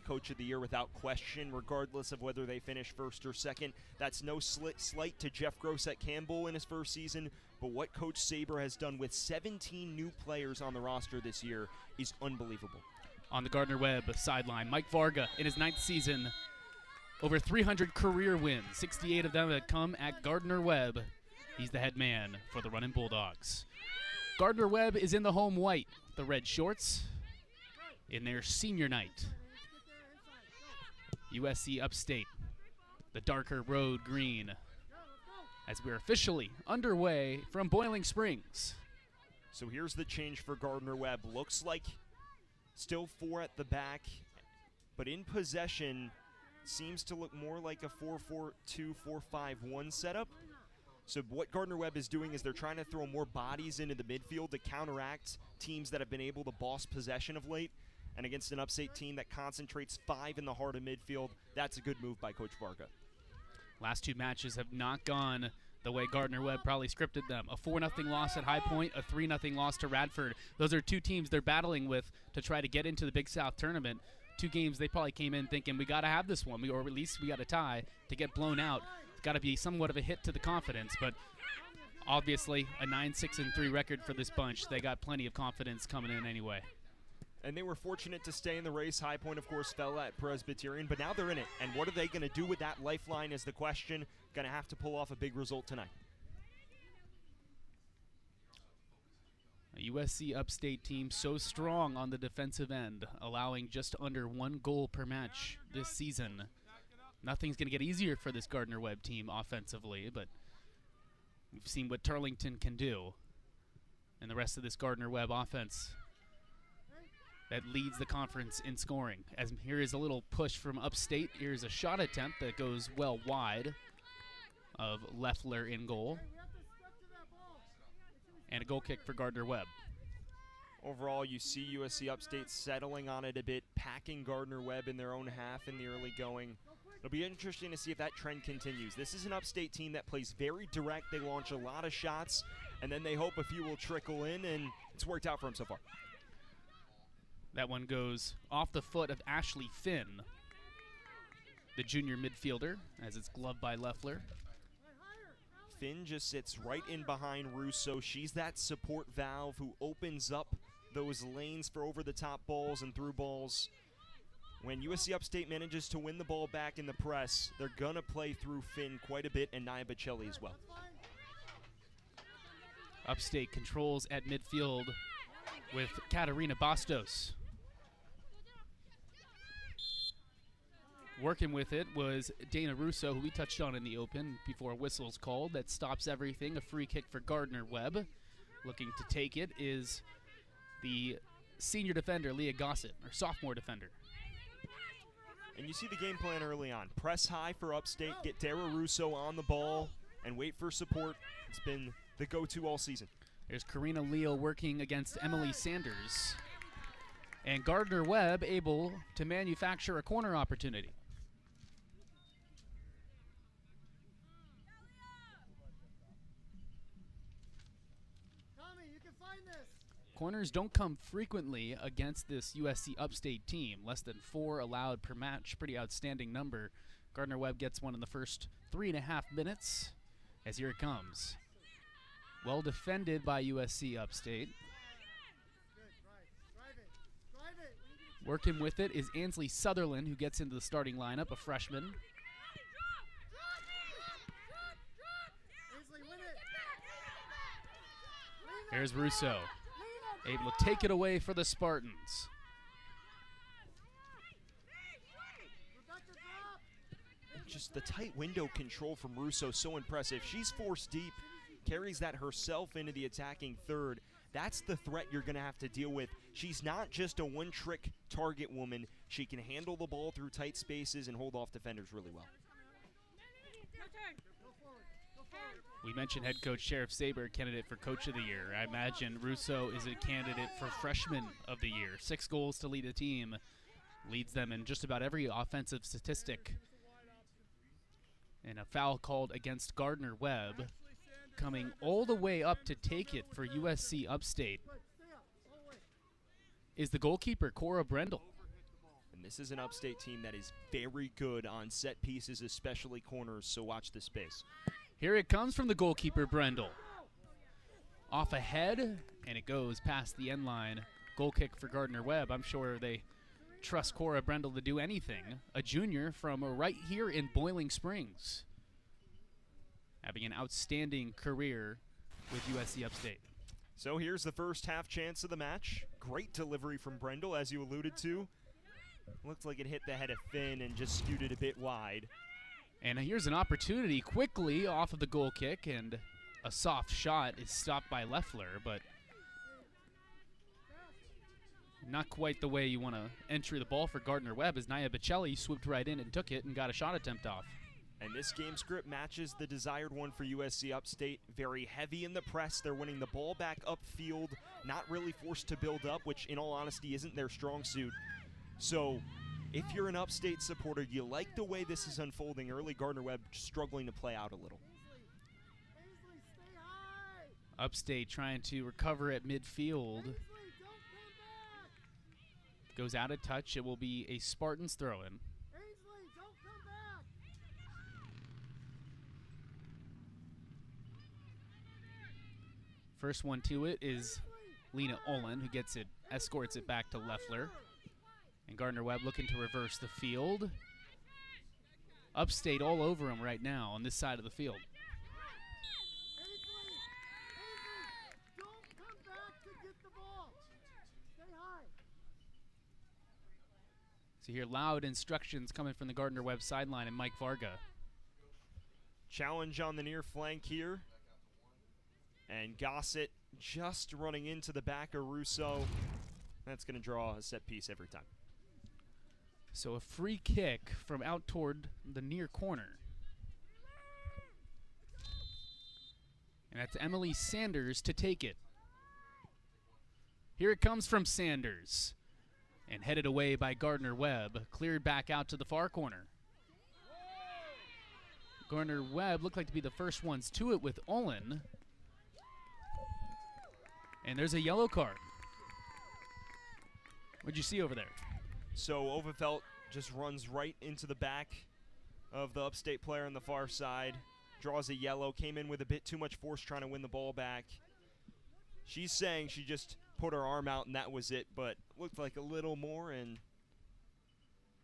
Coach of the Year without question, regardless of whether they finish first or second. That's no slight to Jeff Grosset-Campbell in his first season, but what Coach Saber has done with 17 new players on the roster this year is unbelievable. On the Gardner Webb sideline, Mike Varga in his 9th season, over 300 career wins, 68 of them have come at Gardner Webb. He's the head man for the Runnin' Bulldogs. Gardner Webb is in the home white, the red shorts, in their senior night. USC Upstate, the darker road green, as we're officially underway from Boiling Springs. So here's the change for Gardner Webb. Looks like still 4 at the back, but in possession seems to look more like a 4-4-2, 4-5-1 setup. So what Gardner Webb is doing is they're trying to throw more bodies into the midfield to counteract teams that have been able to boss possession of late. And against an Upstate team that concentrates 5 in the heart of midfield, that's a good move by Coach Varga. Last 2 matches have not gone the way Gardner Webb probably scripted them. A 4-0 loss at High Point, a 3-0 loss to Radford. Those are 2 teams they're battling with to try to get into the Big South tournament. 2 games they probably came in thinking, we got to have this one, or at least we got a tie. To get blown out, it's got to be somewhat of a hit to the confidence, but obviously a 9-6-3 record for this bunch. They got plenty of confidence coming in anyway. And they were fortunate to stay in the race. High Point, of course, fell at Presbyterian, but now they're in it. And what are they going to do with that lifeline is the question. Going to have to pull off a big result tonight. A USC Upstate team so strong on the defensive end, allowing just under 1 goal per match this season. Nothing's going to get easier for this Gardner Webb team offensively, but we've seen what Turlington can do. And the rest of this Gardner Webb offense that leads the conference in scoring. As here is a little push from Upstate. Here's a shot attempt that goes well wide of Leffler in goal. And a goal kick for Gardner Webb. Overall, you see USC Upstate settling on it a bit, packing Gardner Webb in their own half in the early going. It'll be interesting to see if that trend continues. This is an Upstate team that plays very direct. They launch a lot of shots, and then they hope a few will trickle in, and it's worked out for them so far. That one goes off the foot of Ashley Finn, the junior midfielder, as it's gloved by Leffler. Finn just sits right in behind Russo. She's that support valve who opens up those lanes for over-the-top balls and through balls. When USC Upstate manages to win the ball back in the press, they're going to play through Finn quite a bit, and Nia Bocelli as well. Upstate controls at midfield with Katarina Bastos. Working with it was Dana Russo, who we touched on in the open before whistle's called. That stops everything. A free kick for Gardner Webb. Looking to take it is the senior defender, Leah Gossett, or sophomore defender. And you see the game plan early on. Press high for Upstate, get Dara Russo on the ball, and wait for support. It's been the go-to all season. There's Karina Leal working against Emily Sanders. And Gardner Webb able to manufacture a corner opportunity. Corners don't come frequently against this USC Upstate team. Less than 4 allowed per match. Pretty outstanding number. Gardner Webb gets one in the first 3.5 minutes. As here it comes. Well defended by USC Upstate. Working with it is Ansley Sutherland, who gets into the starting lineup, a freshman. Here's Russo, able to take it away for the Spartans. Just the tight window control from Russo, so impressive. She's forced deep, carries that herself into the attacking third. That's the threat you're going to have to deal with. She's not just a one-trick target woman. She can handle the ball through tight spaces and hold off defenders really well. We mentioned head coach Sheriff Saber, candidate for Coach of the Year. I imagine Russo is a candidate for Freshman of the Year. 6 goals to lead a team. Leads them in just about every offensive statistic. And a foul called against Gardner Webb, coming all the way up to take it for USC Upstate, is the goalkeeper, Cora Brendel. And this is an Upstate team that is very good on set pieces, especially corners, so watch this space. Here it comes from the goalkeeper, Brendel. Off ahead, and it goes past the end line. Goal kick for Gardner Webb. I'm sure they trust Cora Brendel to do anything. A junior from right here in Boiling Springs, having an outstanding career with USC Upstate. So here's the first half chance of the match. Great delivery from Brendel, as you alluded to. Looks like it hit the head of Finn and just skewed it a bit wide. And here's an opportunity quickly off of the goal kick, and a soft shot is stopped by Leffler, but not quite the way you want to enter the ball for Gardner Webb, as Nia Bocelli swooped right in and took it and got a shot attempt off. And this game script matches the desired one for USC Upstate. Very heavy in the press. They're winning the ball back upfield, not really forced to build up, which in all honesty isn't their strong suit. So if you're an Upstate supporter, you like the way this is unfolding early. Gardner Webb struggling to play out a little. Upstate trying to recover at midfield. Goes out of touch. It will be a Spartans throw-in. First one to it is Lena Olin, who gets it, escorts it back to Leffler. And Gardner Webb looking to reverse the field. Upstate all over him right now on this side of the field. So you hear loud instructions coming from the Gardner Webb sideline and Mike Varga. Challenge on the near flank here. And Gossett just running into the back of Russo. That's going to draw a set piece every time. So a free kick from out toward the near corner. And that's Emily Sanders to take it. Here it comes from Sanders. And headed away by Gardner Webb. Cleared back out to the far corner. Gardner Webb looked like to be the first ones to it with Olin. And there's a yellow card. What'd you see over there? So Overfelt just runs right into the back of the Upstate player on the far side. Draws a yellow. Came in with a bit too much force trying to win the ball back. She's saying she just put her arm out and that was it, but looked like a little more, and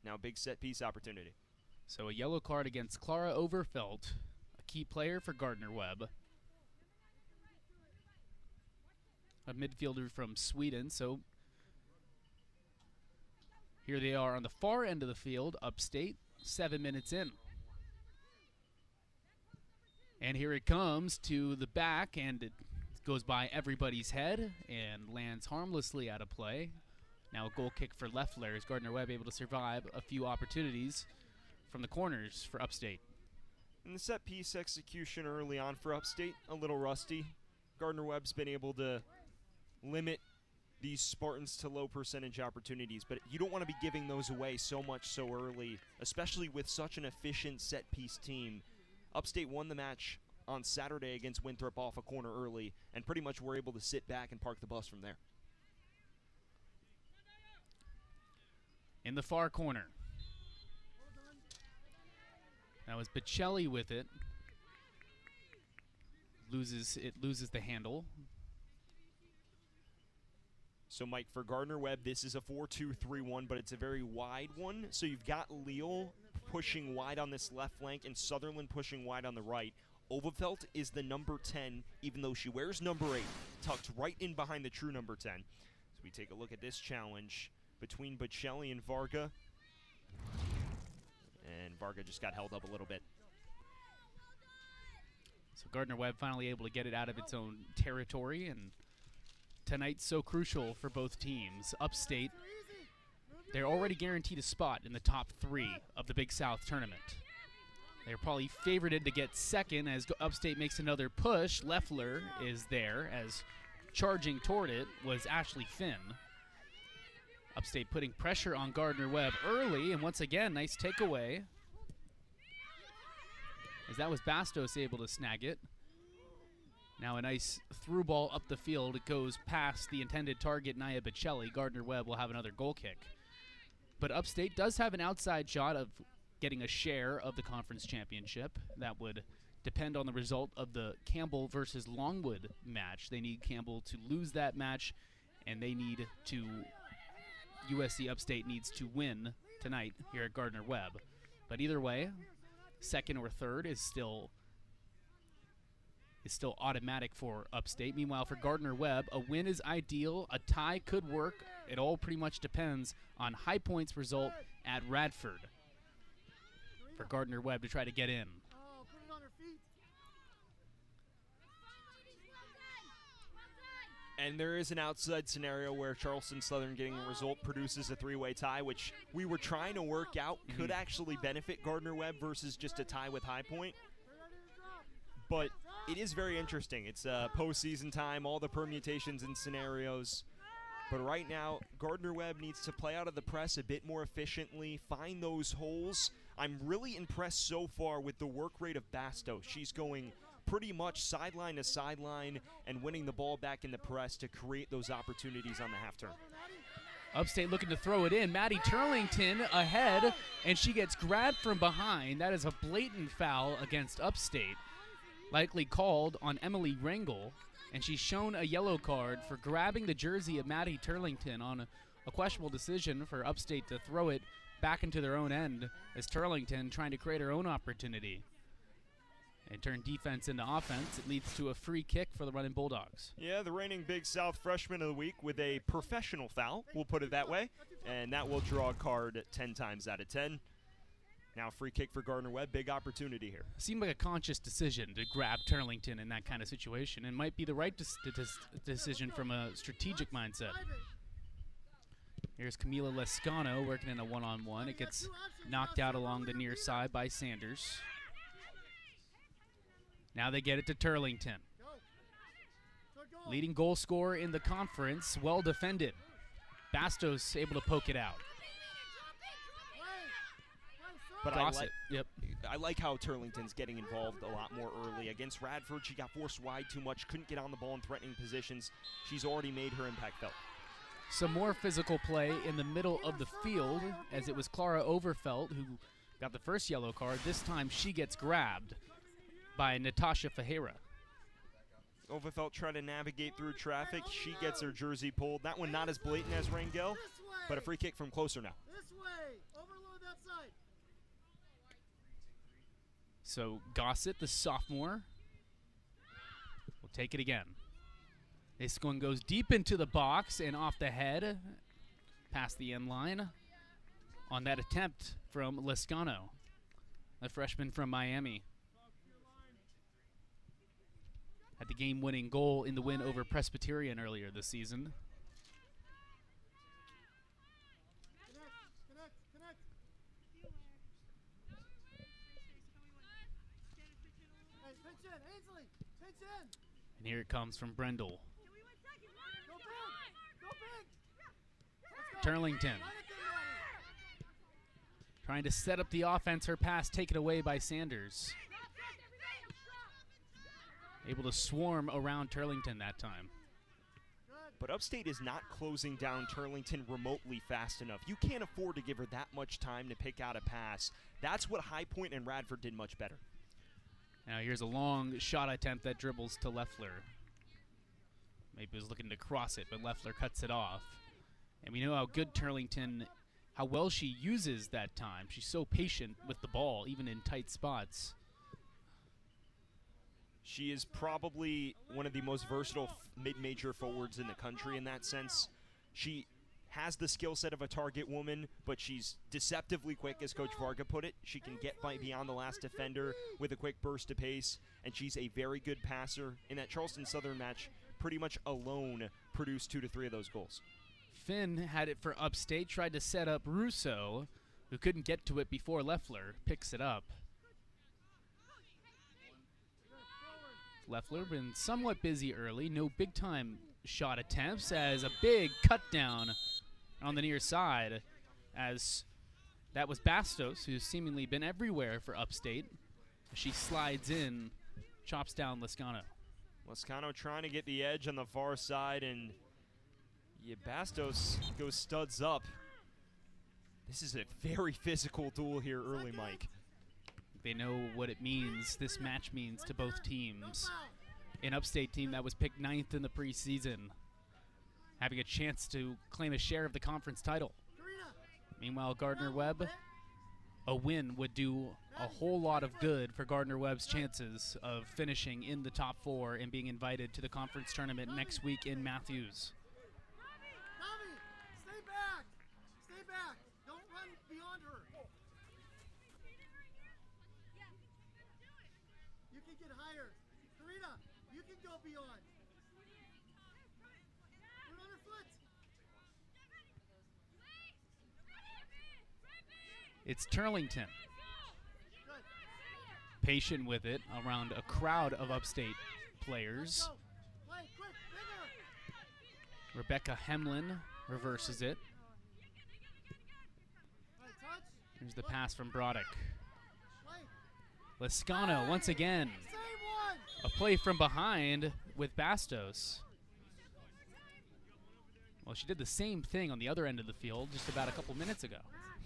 now big set piece opportunity. So a yellow card against Clara Overfelt, a key player for Gardner Webb. A midfielder from Sweden, so here they are on the far end of the field, Upstate, 7 minutes in. And here it comes to the back, and it goes by everybody's head and lands harmlessly out of play. Now a goal kick for Leffler, as Gardner Webb able to survive a few opportunities from the corners for Upstate. And the set piece execution early on for Upstate, a little rusty. Gardner Webb's been able to limit these Spartans to low percentage opportunities, but you don't want to be giving those away so much so early, especially with such an efficient set piece team. Upstate won the match on Saturday against Winthrop off a corner early, and pretty much were able to sit back and park the bus from there. In the far corner. That was Bocelli with it. Loses the handle. So, Mike, for Gardner Webb, this is a 4-2-3-1, but it's a very wide one. So you've got Leal pushing wide on this left flank and Sutherland pushing wide on the right. Overfelt is the number 10, even though she wears number 8, tucked right in behind the true number 10. So we take a look at this challenge between Bocelli and Varga. And Varga just got held up a little bit. So Gardner Webb finally able to get it out of its own territory, and tonight's so crucial for both teams. Upstate, they're already guaranteed a spot in the top 3 of the Big South tournament. They're probably favorited to get second as Upstate makes another push. Leffler is there, as charging toward it was Ashley Finn. Upstate putting pressure on Gardner Webb early, and once again, nice takeaway. As that was Bastos able to snag it. Now a nice through ball up the field. It goes past the intended target, Nia Bocelli. Gardner Webb will have another goal kick. but Upstate does have an outside shot of getting a share of the conference championship. That would depend on the result of the Campbell versus Longwood match. They need Campbell to lose that match, and they need to, USC Upstate needs to win tonight here at Gardner Webb. But either way, second or third is still automatic for Upstate. Meanwhile, for Gardner Webb, a win is ideal. A tie could work. It all pretty much depends on High Point's result at Radford for Gardner Webb to try to get in. And there is an outside scenario where Charleston Southern getting a result produces a three-way tie, which we were trying to work out could actually benefit Gardner Webb versus just a tie with High Point. But it is very interesting. It's postseason time, all the permutations and scenarios. But right now, Gardner Webb needs to play out of the press a bit more efficiently, find those holes. I'm really impressed so far with the work rate of Bastos. She's going pretty much sideline to sideline and winning the ball back in the press to create those opportunities on the half turn. Upstate looking to throw it in. Maddie Turlington ahead, and she gets grabbed from behind. That is a blatant foul against Upstate, likely called on Emily Rangel, and she's shown a yellow card for grabbing the jersey of Maddie Turlington on a questionable decision for Upstate to throw it back into their own end as Turlington trying to create her own opportunity and turn defense into offense. It leads to a free kick for the Running Bulldogs. Yeah, the reigning Big South Freshman of the Week with a professional foul, we'll put it that way, and that will draw a card 10 times out of 10. Now free kick for Gardner Webb, big opportunity here. Seemed like a conscious decision to grab Turlington in that kind of situation, and might be the right decision from a strategic mindset. Here's Camila Lescano working in a one-on-one. It gets knocked out along the near side by Sanders. Now they get it to Turlington. Leading goal scorer in the conference, well defended. Bastos able to poke it out. But I like how Turlington's getting involved a lot more early. Against Radford, she got forced wide too much, couldn't get on the ball in threatening positions. She's already made her impact felt. Some more physical play in the middle of the field, as it was Clara Overfelt who got the first yellow card. This time she gets grabbed by Natasha Fajera. Overfelt trying to navigate through traffic. She gets her jersey pulled. That one not as blatant as Rangel, but a free kick from closer now. So Gossett, the sophomore, will take it again. This one goes deep into the box and off the head, past the end line on that attempt from Lescano, the freshman from Miami. Had the game-winning goal in the win over Presbyterian earlier this season. And here it comes from Brendel. Turlington trying to set up the offense. Her pass taken away by Sanders. Able to swarm around Turlington that time. But Upstate is not closing down Turlington remotely fast enough. You can't afford to give her that much time to pick out a pass. That's what High Point and Radford did much better. Now here's a long shot attempt that dribbles to Leffler. Maybe was looking to cross it, but Leffler cuts it off. And we know how good Turlington, how well she uses that time. She's so patient with the ball, even in tight spots. She is probably one of the most versatile mid-major forwards in the country in that sense. She has the skill set of a target woman, but she's deceptively quick, as Coach Varga put it. She can get beyond the last defender with a quick burst of pace, and she's a very good passer. In that Charleston Southern match, pretty much alone produced 2 to 3 of those goals. Finn had it for Upstate, tried to set up Russo, who couldn't get to it before Leffler picks it up. Leffler been somewhat busy early, no big-time shot attempts, as a big cut down on the near side, as that was Bastos, who's seemingly been everywhere for Upstate. She slides in, chops down Lescano. Lescano trying to get the edge on the far side, and Bastos goes studs up. This is a very physical duel here early, Mike. They know what it means, this match means to both teams. An Upstate team that was picked 9th in the preseason, having a chance to claim a share of the conference title. Meanwhile, Gardner Webb, a win would do a whole lot of good for Gardner Webb's chances of finishing in the top 4 and being invited to the conference tournament next week in Matthews. Stay back! Stay back! Don't run beyond her! You can get higher. Karina, you can go beyond. Put on her foot. It's Turlington. Patient with it around a crowd of Upstate players. Play, quick, bigger. Rebecca Hemlin reverses it. All right, touch. Here's the pass from Broddick. Play. Lascano once again. Same one. A play from behind with Bastos. Well, she did the same thing on the other end of the field just about a couple minutes ago.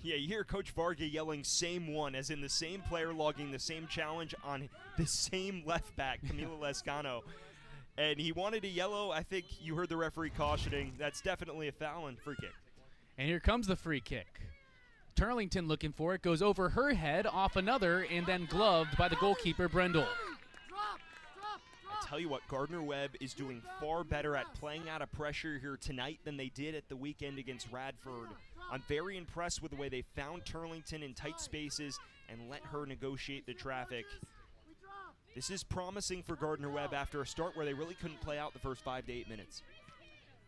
Yeah, you hear Coach Varga yelling same one, as in the same player logging the same challenge on the same left back, Camila Lascano. And he wanted a yellow. I think you heard the referee cautioning. That's definitely a foul and free kick. And here comes the free kick. Turlington looking for it, goes over her head, off another, and then gloved by the goalkeeper, Brendel. I tell you what, Gardner Webb is doing far better at playing out of pressure here tonight than they did at the weekend against Radford. I'm very impressed with the way they found Turlington in tight spaces and let her negotiate the traffic. This is promising for Gardner Webb after a start where they really couldn't play out the first 5 to 8 minutes.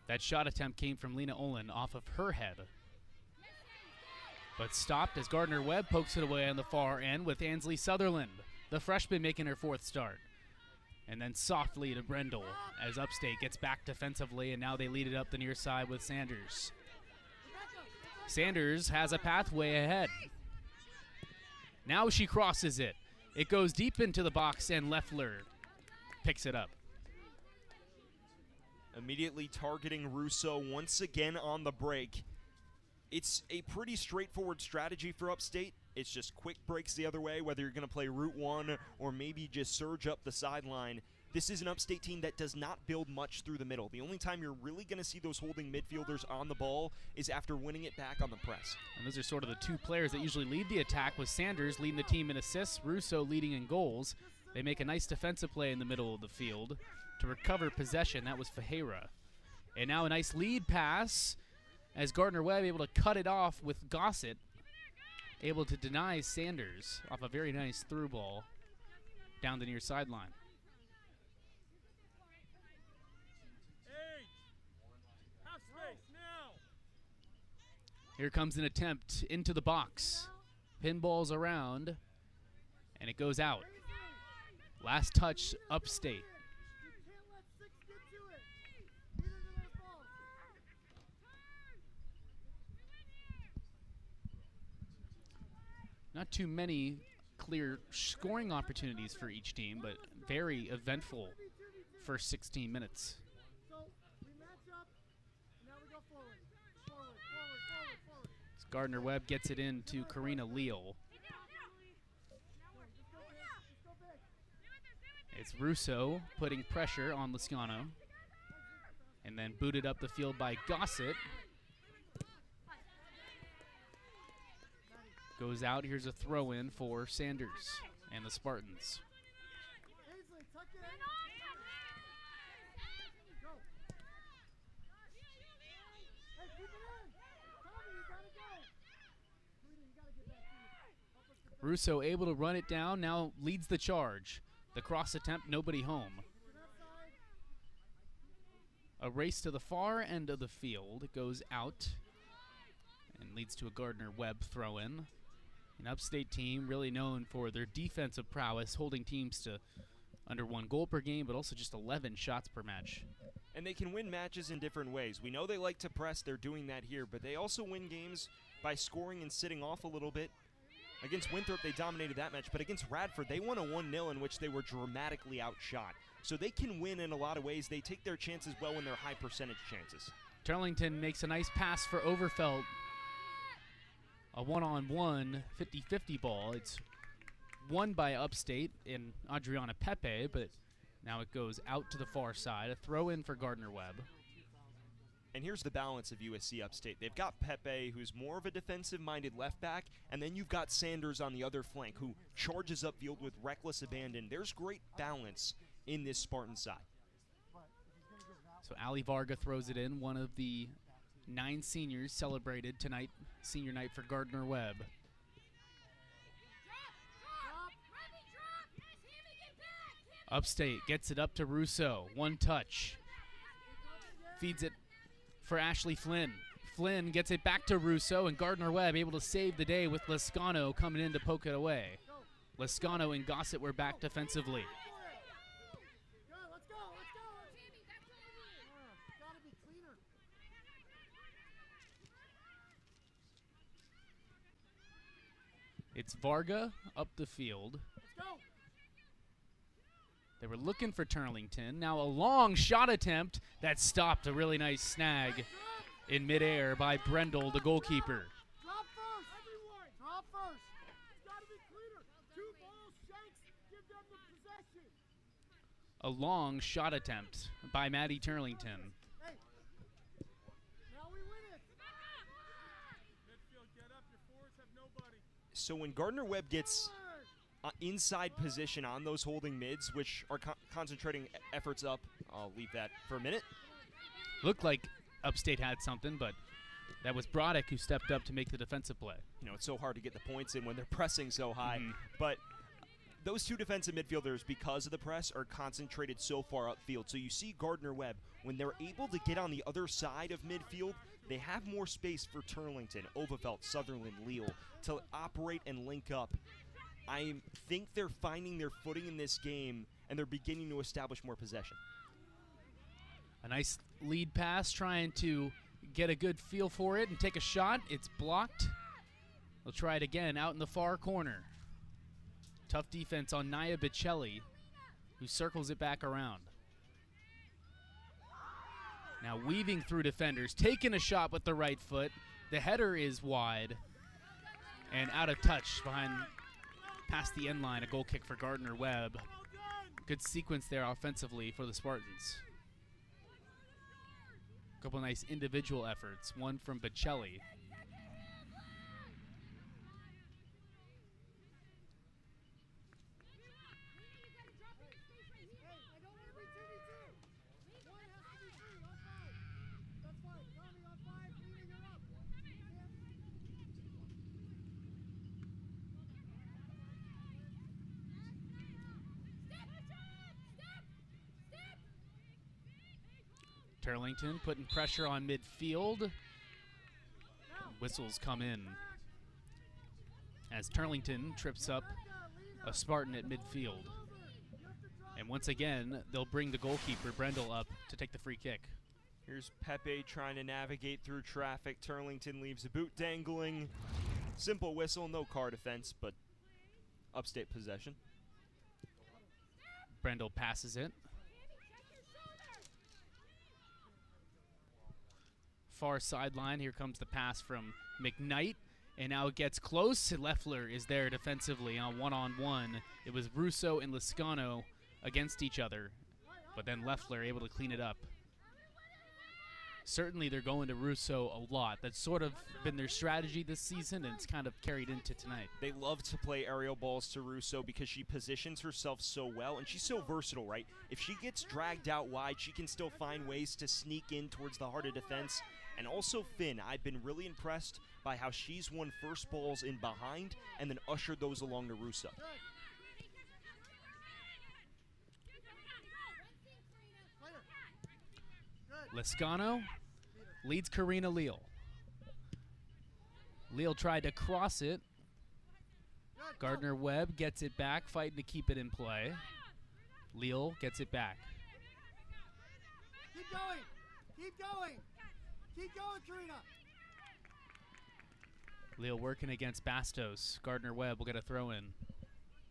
That shot attempt came from Lena Olin off of her head, but stopped as Gardner Webb pokes it away on the far end with Ansley Sutherland, the freshman making her 4th start. And then softly to Brendel as Upstate gets back defensively, and now they lead it up the near side with Sanders. Sanders has a pathway ahead. Now she crosses it. It goes deep into the box, and Leffler picks it up. Immediately targeting Russo once again on the break. It's a pretty straightforward strategy for Upstate. It's just quick breaks the other way, whether you're going to play route one or maybe just surge up the sideline. This is an Upstate team that does not build much through the middle. The only time you're really going to see those holding midfielders on the ball is after winning it back on the press. And those are sort of the two players that usually lead the attack, with Sanders leading the team in assists, Russo leading in goals. They make a nice defensive play in the middle of the field to recover possession. That was Fajera. And now a nice lead pass as Gardner Webb able to cut it off with Gossett, able to deny Sanders off a very nice through ball down the near sideline. Here comes an attempt into the box. Pinballs around, and it goes out. Last touch, Upstate. Not too many clear scoring opportunities for each team, but very eventful first 16 minutes. As Gardner Webb gets it into Karina Leal. It's Russo putting pressure on Lascano, and then booted up the field by Gossett. Goes out. Here's a throw-in for Sanders and the Spartans. Russo able to run it down, now leads the charge. The cross attempt, nobody home. A race to the far end of the field. It goes out and leads to a Gardner Webb throw-in. An Upstate team really known for their defensive prowess, holding teams to under 1 goal per game, but also just 11 shots per match. And they can win matches in different ways. We know they like to press. They're doing that here, but they also win games by scoring and sitting off a little bit. Against Winthrop, they dominated that match, but against Radford, they won a 1-0 in which they were dramatically outshot. So they can win in a lot of ways. They take their chances well when they're high percentage chances. Turlington makes a nice pass for Overfelt. a one-on-one 50-50 ball. It's won by Upstate in Adriana Pepe, but now it goes out to the far side. A throw in for Gardner Webb. And here's the balance of USC Upstate. They've got Pepe, who's more of a defensive-minded left back, and then you've got Sanders on the other flank, who charges upfield with reckless abandon. There's great balance in this Spartan side. So Ali Varga throws it in, one of the 9 seniors celebrated tonight, senior night for Gardner Webb. Upstate gets it up to Russo, one touch. Feeds it for Ashley Flynn. Flynn gets it back to Russo, and Gardner Webb able to save the day with Lascano coming in to poke it away. Lascano and Gossett were back defensively. It's Varga up the field. They were looking for Turlington. Now a long shot attempt that stopped. A really nice snag in midair by Brendel, the goalkeeper. Drop first, everyone. Drop first. It's got to be cleaner. 2 balls, Shanks. Give them the possession. A long shot attempt by Maddie Turlington. Hey. Now we win it. Midfield, get up. Your forwards have nobody. So when Gardner Webb gets inside position on those holding mids, which are concentrating efforts up, I'll leave that for a minute. Looked like Upstate had something, but that was Broddick who stepped up to make the defensive play. You know, it's so hard to get the points in when they're pressing so high. But those 2 defensive midfielders, because of the press, are concentrated so far upfield. So you see Gardner Webb, when they're able to get on the other side of midfield, they have more space for Turlington, Overvelt, Sutherland, Leal to operate and link up. I think they're finding their footing in this game, and they're beginning to establish more possession. A nice lead pass, trying to get a good feel for it and take a shot. It's blocked. They'll try it again out in the far corner. Tough defense on Naya Bicelli, who circles it back around. Now weaving through defenders, taking a shot with the right foot. The header is wide and out of touch behind, past the end line. A goal kick for Gardner Webb. Good sequence there offensively for the Spartans. A couple nice individual efforts, one from Bicelli. Turlington putting pressure on midfield. Whistles come in as Turlington trips up a Spartan at midfield. And once again, they'll bring the goalkeeper, Brendel, up to take the free kick. Here's Pepe trying to navigate through traffic. Turlington leaves a boot dangling. Simple whistle, no car defense, but Upstate possession. Brendel passes it. Far sideline, here comes the pass from McKnight, and now it gets close. Leffler is there defensively on one-on-one. It was Russo and Lascano against each other, but then Leffler able to clean it up. Certainly they're going to Russo a lot. That's sort of been their strategy this season, and it's kind of carried into tonight. They love to play aerial balls to Russo because she positions herself so well, and she's so versatile, right? If she gets dragged out wide, she can still find ways to sneak in towards the heart of defense. And also Finn, I've been really impressed by how she's won first balls in behind and then ushered those along to Russo. Lascano leads Karina Leal. Leal tried to cross it. Gardner Webb gets it back, fighting to keep it in play. Leal gets it back. Keep going. Keep going. Keep going, Karina. Leal working against Bastos. Gardner Webb will get a throw in.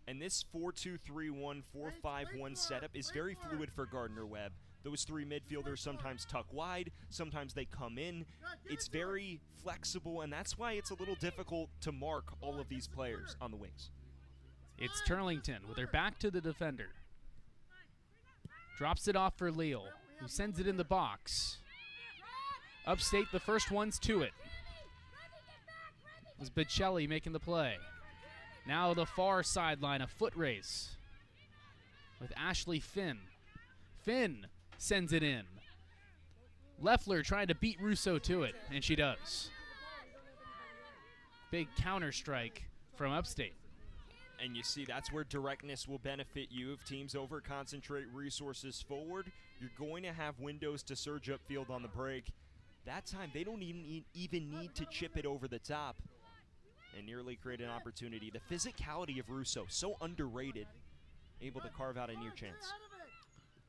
And this 4-2-3-1, 4-5-1 setup is very fluid for Gardner Webb. Those three midfielders sometimes tuck wide, sometimes they come in. It's very flexible, and that's why it's a little difficult to mark all of these players on the wings. It's Turlington with her back to the defender. Drops it off for Leal, who sends it in the box. Upstate, the first ones to it. It was Bocelli making the play. Now the far sideline, a foot race with Ashley Finn. Finn sends it in. Leffler trying to beat Russo to it, and she does. Big counter strike from Upstate. And you see, that's where directness will benefit you. If teams over-concentrate resources forward, you're going to have windows to surge upfield on the break. That time, they don't even need to chip it over the top and nearly create an opportunity. The physicality of Russo, so underrated, able to carve out a near chance.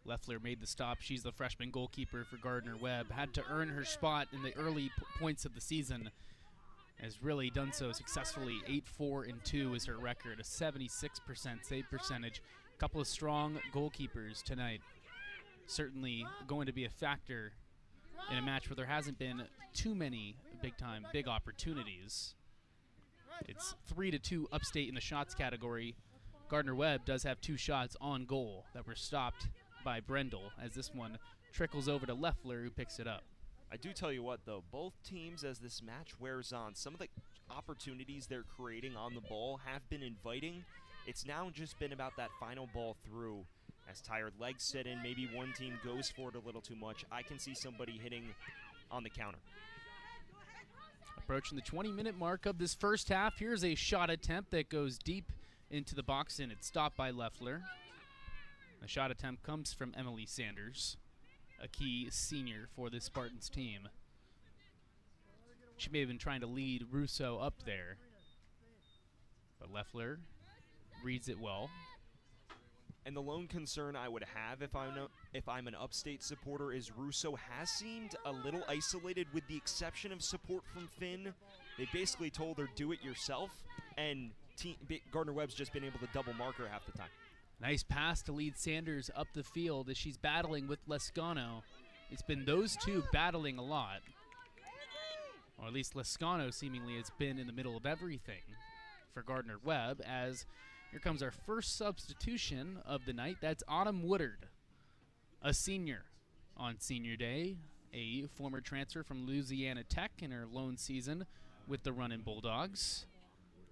Leffler made the stop. She's the freshman goalkeeper for Gardner Webb. Had to earn her spot in the early points of the season. Has really done so successfully. 8-4-2 is her record, a 76% save percentage. A couple of strong goalkeepers tonight. Certainly going to be a factor in a match where there hasn't been too many big opportunities. It's 3-2 Upstate in the shots category. Gardner Webb does have 2 shots on goal that were stopped by Brendel, as this one trickles over to Leffler, who picks it up. I do tell you what, though, both teams, as this match wears on, some of the opportunities they're creating on the ball have been inviting. It's now just been about that final ball through. As tired legs set in, maybe one team goes for it a little too much. I can see somebody hitting on the counter. Approaching the 20-minute mark of this first half, here's a shot attempt that goes deep into the box, and it's stopped by Leffler. The shot attempt comes from Emily Sanders, a key senior for the Spartans team. She may have been trying to lead Russo up there, but Leffler reads it well. And the lone concern I would have if I'm an Upstate supporter is Russo has seemed a little isolated, with the exception of support from Finn. They basically told her, do it yourself, and Gardner Webb's just been able to double mark her half the time. Nice pass to lead Sanders up the field as she's battling with Lescano. It's been those two battling a lot. Or at least Lescano seemingly has been in the middle of everything for Gardner Webb, as here comes our first substitution of the night. That's Autumn Woodard, a senior on senior day, a former transfer from Louisiana Tech in her lone season with the Runnin' Bulldogs,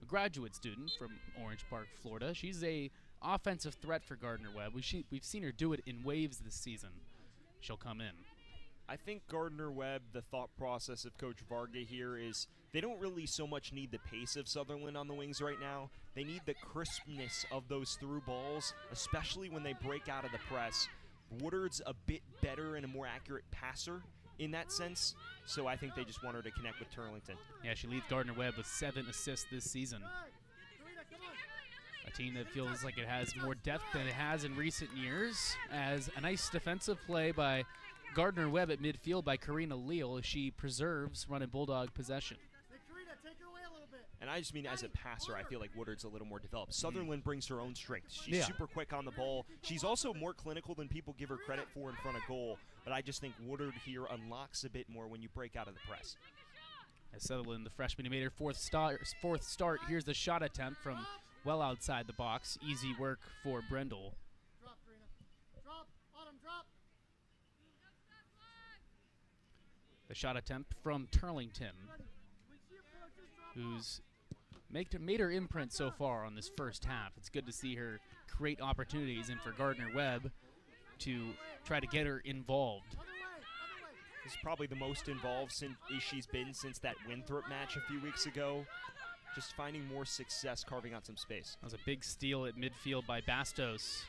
a graduate student from Orange Park, Florida. She's a offensive threat for Gardner Webb. We've seen her do it in waves this season. She'll come in. I think Gardner Webb, the thought process of Coach Varga here is they don't really so much need the pace of Sutherland on the wings right now. They need the crispness of those through balls, especially when they break out of the press. Woodard's a bit better and a more accurate passer in that sense, so I think they just want her to connect with Turlington. Yeah, she leads Gardner Webb with 7 assists this season. A team that feels like it has more depth than it has in recent years, as a nice defensive play by Gardner Webb at midfield by Karina Leal as she preserves Runnin' Bulldog possession. And I just mean as a passer, I feel like Woodard's a little more developed. Sutherland brings her own strength. She's super quick on the ball. She's also more clinical than people give her credit for in front of goal, but I just think Woodard here unlocks a bit more when you break out of the press. As Sutherland, the freshman, who made her fourth start, here's the shot attempt from well outside the box. Easy work for Brendel. Drop, Karina. Drop. Autumn, drop. The shot attempt from Turlington, who's made her imprint so far on this first half. It's good to see her create opportunities, and for Gardner Webb to try to get her involved. This is probably the most involved she's been since that Winthrop match a few weeks ago. Just finding more success carving out some space. That was a big steal at midfield by Bastos.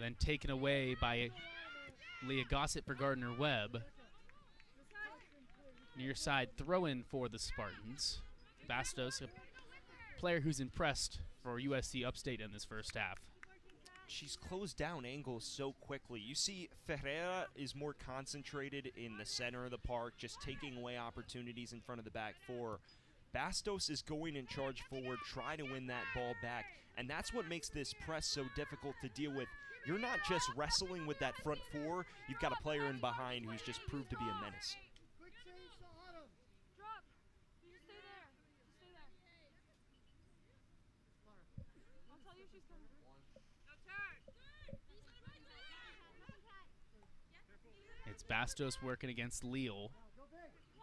Then taken away by Leah Gossett for Gardner Webb. Near side throw-in for the Spartans. Bastos, a player who's impressed for USC Upstate in this first half. She's closed down angles so quickly. You see Ferreira is more concentrated in the center of the park, just taking away opportunities in front of the back four. Bastos is going in charge forward, try to win that ball back, and that's what makes this press so difficult to deal with. You're not just wrestling with that front four, you've got a player in behind who's just proved to be a menace. Quick change to Autumn. Drop. You stay there. Stay there. I'll tell you if she's coming. It's Bastos working against Leal. Go big. No,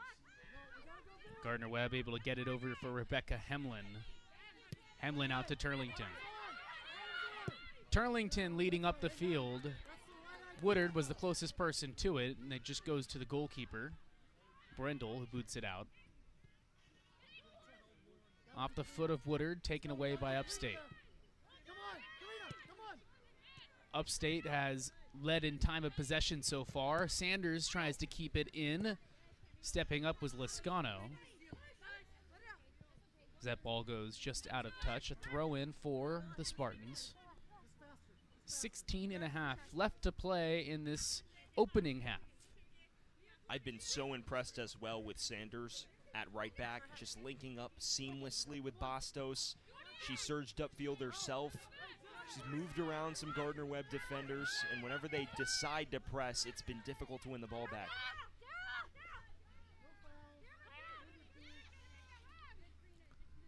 we gotta go big. Gardner Webb able to get it over for Rebecca Hemlin. Hemlin out to Turlington. Turlington leading up the field. Woodard was the closest person to it, and it just goes to the goalkeeper, Brendel, who boots it out. Off the foot of Woodard, taken away by Upstate. Come on, Karina, come on. Upstate has led in time of possession so far. Sanders tries to keep it in. Stepping up was Liscano. As that ball goes just out of touch. A throw in for the Spartans. 16 and a half left to play in this opening half. I've been so impressed as well with Sanders at right back, just linking up seamlessly with Bastos. She surged upfield herself. She's moved around some Gardner Webb defenders, and whenever they decide to press, it's been difficult to win the ball back.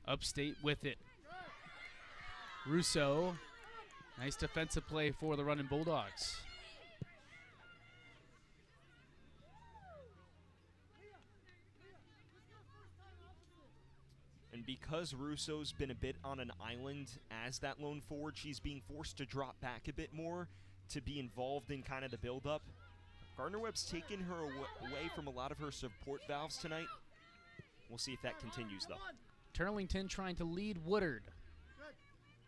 Upstate with it. Russo, nice defensive play for the running Bulldogs. And because Russo's been a bit on an island as that lone forward, she's being forced to drop back a bit more to be involved in kind of the build-up. Gardner Webb's taken her away from a lot of her support valves tonight. We'll see if that continues, though. Turlington trying to lead Woodard. Good.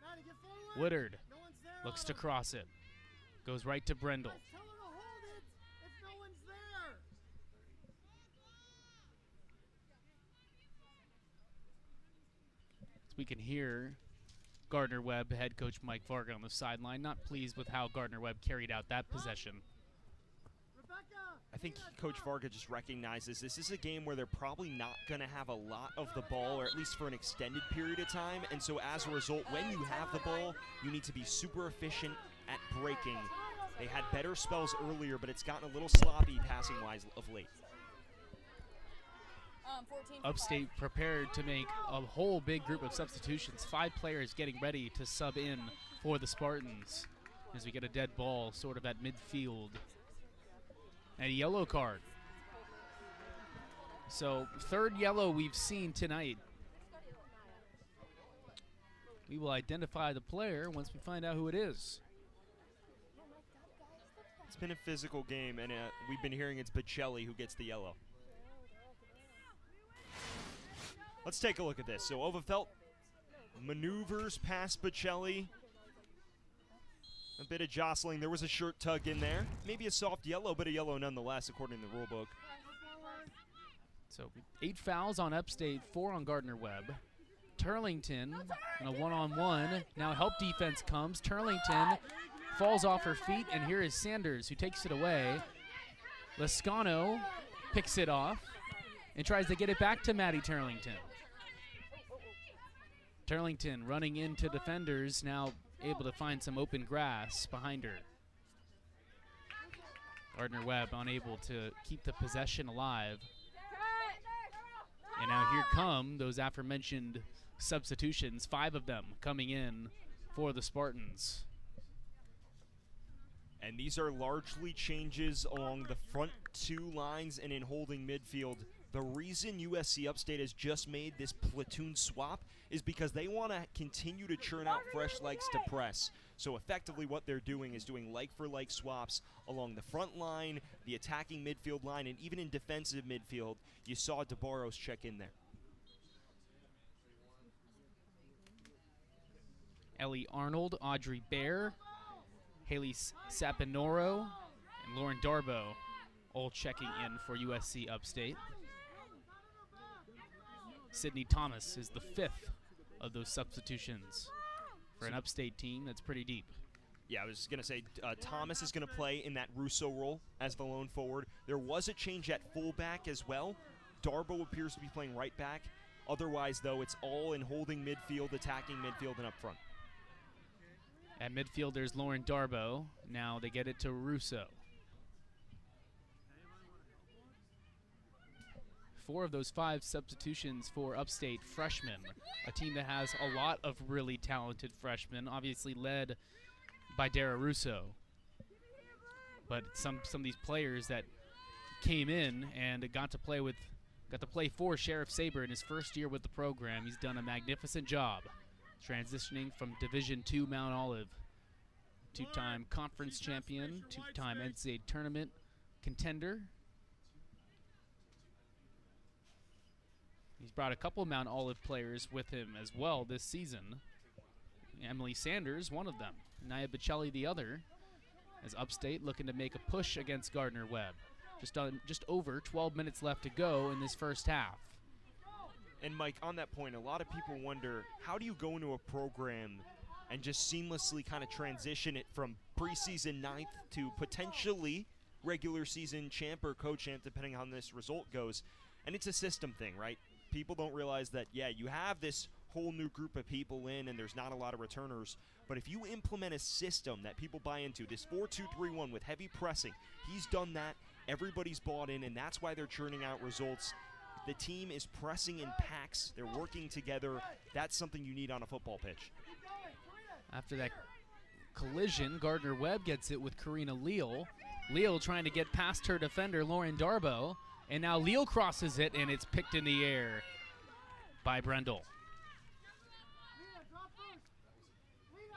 Maddie, get forward. Woodard No one's there. looks to Autumn. cross it. Goes right to Brendel. Guys, tell her to hold it if no one's there. We can hear Gardner Webb head coach Mike Varga on the sideline, not pleased with how Gardner Webb carried out that possession. Rebecca. I think Coach Varga just recognizes this is a game where they're probably not going to have a lot of the ball, or at least for an extended period of time. And so as a result, when you have the ball, you need to be super efficient at breaking. They had better spells earlier, but it's gotten a little sloppy passing-wise of late. 14 Upstate prepared to make a whole big group of substitutions. 5 players getting ready to sub in for the Spartans as we get a dead ball sort of at midfield. And a yellow card. So 3rd yellow we've seen tonight. We will identify the player once we find out who it is. It's been a physical game, and we've been hearing it's Bocelli who gets the yellow. Let's take a look at this. So Overfelt maneuvers past Bocelli. A bit of jostling. There was a shirt tug in there. Maybe a soft yellow, but a yellow nonetheless, according to the rule book. So 8 fouls on Upstate, 4 on Gardner Webb. Turlington in a one-on-one. Now help defense comes. Turlington falls off her feet, and here is Sanders who takes it away. Liscano picks it off and tries to get it back to Maddie Turlington. Turlington running into defenders, now able to find some open grass behind her. Gardner Webb unable to keep the possession alive. And now here come those aforementioned substitutions, 5 of them coming in for the Spartans. And these are largely changes along the front 2 lines and in holding midfield. The reason USC Upstate has just made this platoon swap is because they want to continue to churn out fresh legs to press. So effectively what they're doing is doing like-for-like swaps along the front line, the attacking midfield line, and even in defensive midfield. You saw DeBarros check in there. Ellie Arnold, Audrey Bear, Haley Sapinoro, and Lauren Darbo all checking in for USC Upstate. Sydney Thomas is the 5th of those substitutions for an Upstate team that's pretty deep. Yeah, I was going to say Thomas is going to play in that Russo role as the lone forward. There was a change at fullback as well. Darbo appears to be playing right back. Otherwise, though, it's all in holding midfield, attacking midfield, and up front. At midfield, there's Lauren Darbo. Now they get it to Russo. 4 of those 5 substitutions for Upstate freshmen, a team that has a lot of really talented freshmen, obviously led by Dara Russo. But some of these players that came in and got to play for Sheriff Saber in his first year with the program. He's done a magnificent job transitioning from Division II Mount Olive, 2-time conference champion, 2-time NCAA tournament contender. He's brought a couple Mount Olive players with him as well this season. Emily Sanders, one of them. Naya Bocelli, the other. As Upstate looking to make a push against Gardner Webb. Just over 12 minutes left to go in this first half. And Mike, on that point, a lot of people wonder, how do you go into a program and just seamlessly kind of transition it from preseason 9th to potentially regular season champ or co-champ, depending on how this result goes? And it's a system thing, right? People don't realize that, yeah, you have this whole new group of people in and there's not a lot of returners, but if you implement a system that people buy into, this 4-2-3-1 with heavy pressing, he's done that, everybody's bought in, and that's why they're churning out results. The team is pressing in packs, they're working together. That's something you need on a football pitch. After that collision, Gardner Webb gets it with Karina Leal. Leal trying to get past her defender, Lauren Darbo. And now Leal crosses it, and it's picked in the air by Brendel.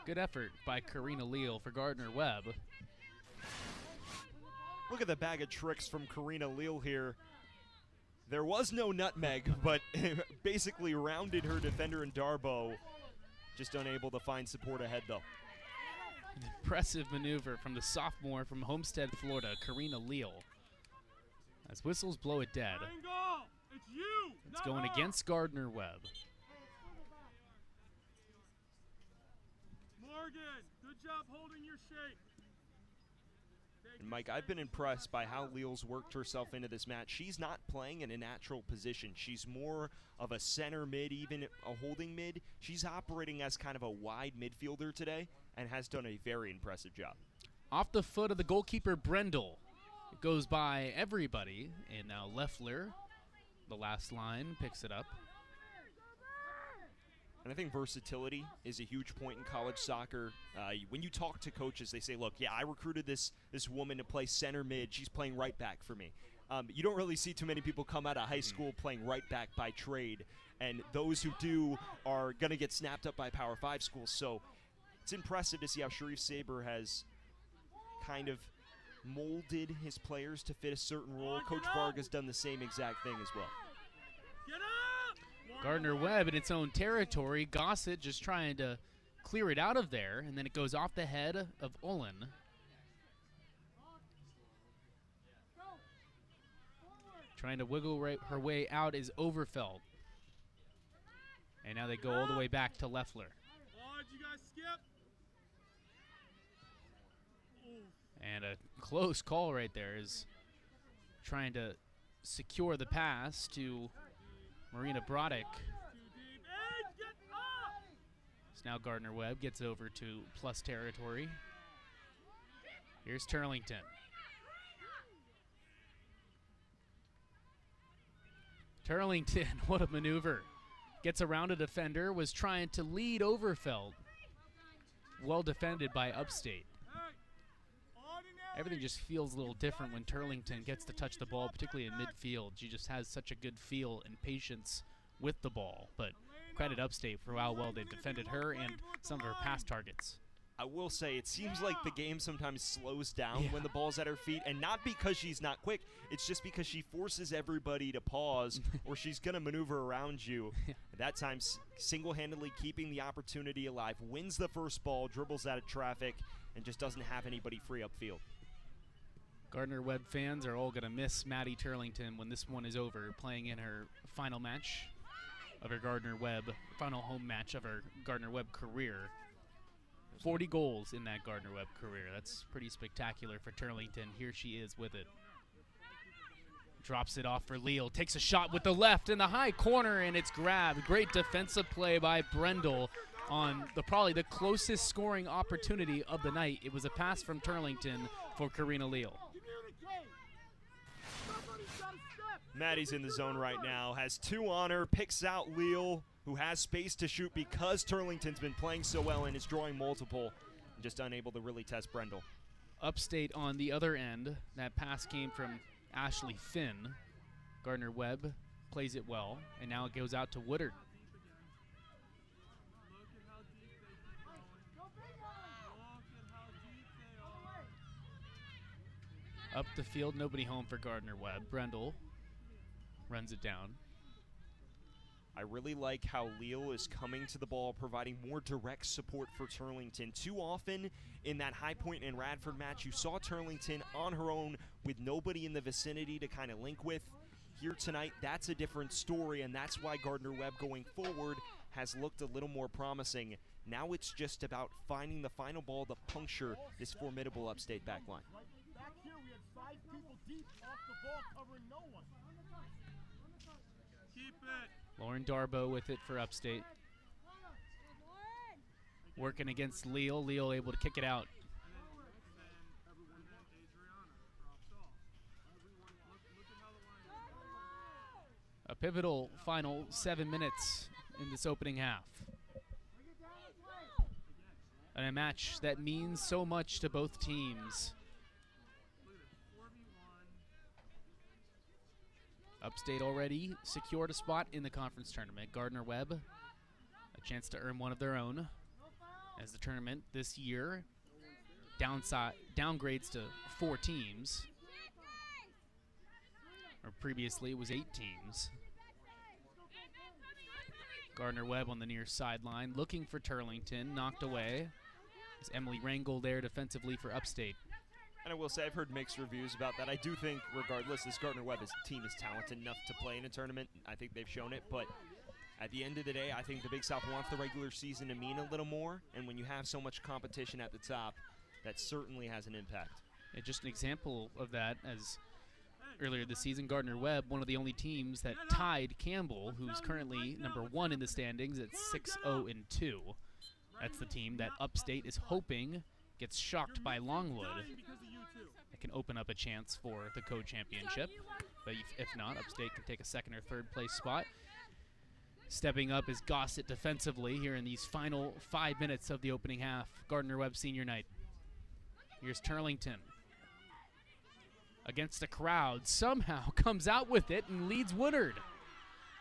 Good effort by Karina Leal for Gardner Webb. Look at the bag of tricks from Karina Leal here. There was no nutmeg, but basically rounded her defender in Darbo. Just unable to find support ahead, though. An impressive maneuver from the sophomore from Homestead, Florida, Karina Leal. As whistles blow it dead. It's you, it's going against Gardner Webb. Morgan, good job holding your shape. And Mike, I've been impressed by how Leal's worked herself into this match. She's not playing in a natural position. She's more of a center mid, even a holding mid. She's operating as kind of a wide midfielder today and has done a very impressive job. Off the foot of the goalkeeper, Brendel. It goes by everybody, and now Leffler, the last line, picks it up. And I think versatility is a huge point in college soccer. When you talk to coaches, they say, look, yeah, I recruited this woman to play center mid. She's playing right back for me. You don't really see too many people come out of high school playing right back by trade. And those who do are going to get snapped up by Power 5 schools. So it's impressive to see how Sheriff Saber has kind of molded his players to fit a certain role. Coach Varga's done the same exact thing as well. Get up! Gardner Webb in its own territory. Gossett just trying to clear it out of there, and then it goes off the head of Olin. Trying to wiggle her way out is Overfeld. And now they go all the way back to Leffler. You guys skip. And a close call right there is trying to secure the pass to Marina Broddick. So now Gardner Webb gets over to plus territory. Here's Turlington. Turlington, what a maneuver. Gets around a defender, was trying to lead Overfeld. Well defended by Upstate. Everything just feels a little different when Turlington gets to touch the ball, particularly in midfield. She just has such a good feel and patience with the ball. But credit Upstate for how well they've defended her and some of her past targets. I will say, it seems like the game sometimes slows down when the ball's at her feet, and not because she's not quick. It's just because she forces everybody to pause, or she's going to maneuver around you. At that time, single-handedly keeping the opportunity alive, wins the first ball, dribbles out of traffic, and just doesn't have anybody free upfield. Gardner Webb fans are all going to miss Maddie Turlington when this one is over, playing in her final match of her Gardner Webb, final home match of her Gardner Webb career. 40 goals in that Gardner Webb career. That's pretty spectacular for Turlington. Here she is with it. Drops it off for Leal. Takes a shot with the left in the high corner, and it's grabbed. Great defensive play by Brendel on probably the closest scoring opportunity of the night. It was a pass from Turlington for Karina Leal. Maddie's in the zone right now, has 2 on her, picks out Leal, who has space to shoot because Turlington's been playing so well and is drawing multiple, and just unable to really test Brendel. Upstate on the other end. That pass came from Ashley Finn. Gardner Webb plays it well, and now it goes out to Woodard. Up the field, nobody home for Gardner Webb. Brendel runs it down. I really like how Leal is coming to the ball, providing more direct support for Turlington. Too often in that High Point and Radford match, you saw Turlington on her own with nobody in the vicinity to kind of link with. Here tonight, that's a different story, and that's why Gardner Webb going forward has looked a little more promising. Now it's just about finding the final ball to puncture this formidable Upstate backline. Back here, we had 5 people deep off the ball, covering no one. Keep it. Lauren Darbo with it for Upstate. Working against Leal. Leal able to kick it out. A pivotal final 7 minutes in this opening half. And a match that means so much to both teams. Upstate already secured a spot in the conference tournament. Gardner Webb, a chance to earn one of their own, as the tournament this year downgrades to 4 teams. Or previously it was 8 teams. Gardner Webb on the near sideline, looking for Turlington, knocked away. It's Emily Rangel there defensively for Upstate. And I will say, I've heard mixed reviews about that. I do think, regardless, this Gardner Webb team is talented enough to play in a tournament. I think they've shown it. But at the end of the day, I think the Big South wants the regular season to mean a little more. And when you have so much competition at the top, that certainly has an impact. Yeah, just an example of that, as earlier this season, Gardner Webb, one of the only teams that tied Campbell, who's currently number 1 in the standings at 6-0-2. That's the team that Upstate is hoping gets shocked by Longwood. That can open up a chance for the co-championship. But if not, Upstate can take a 2nd or 3rd place spot. Stepping up is Gossett defensively here in these final 5 minutes of the opening half. Gardner Webb senior night. Here's Turlington. Against the crowd, somehow comes out with it and leads Woodard.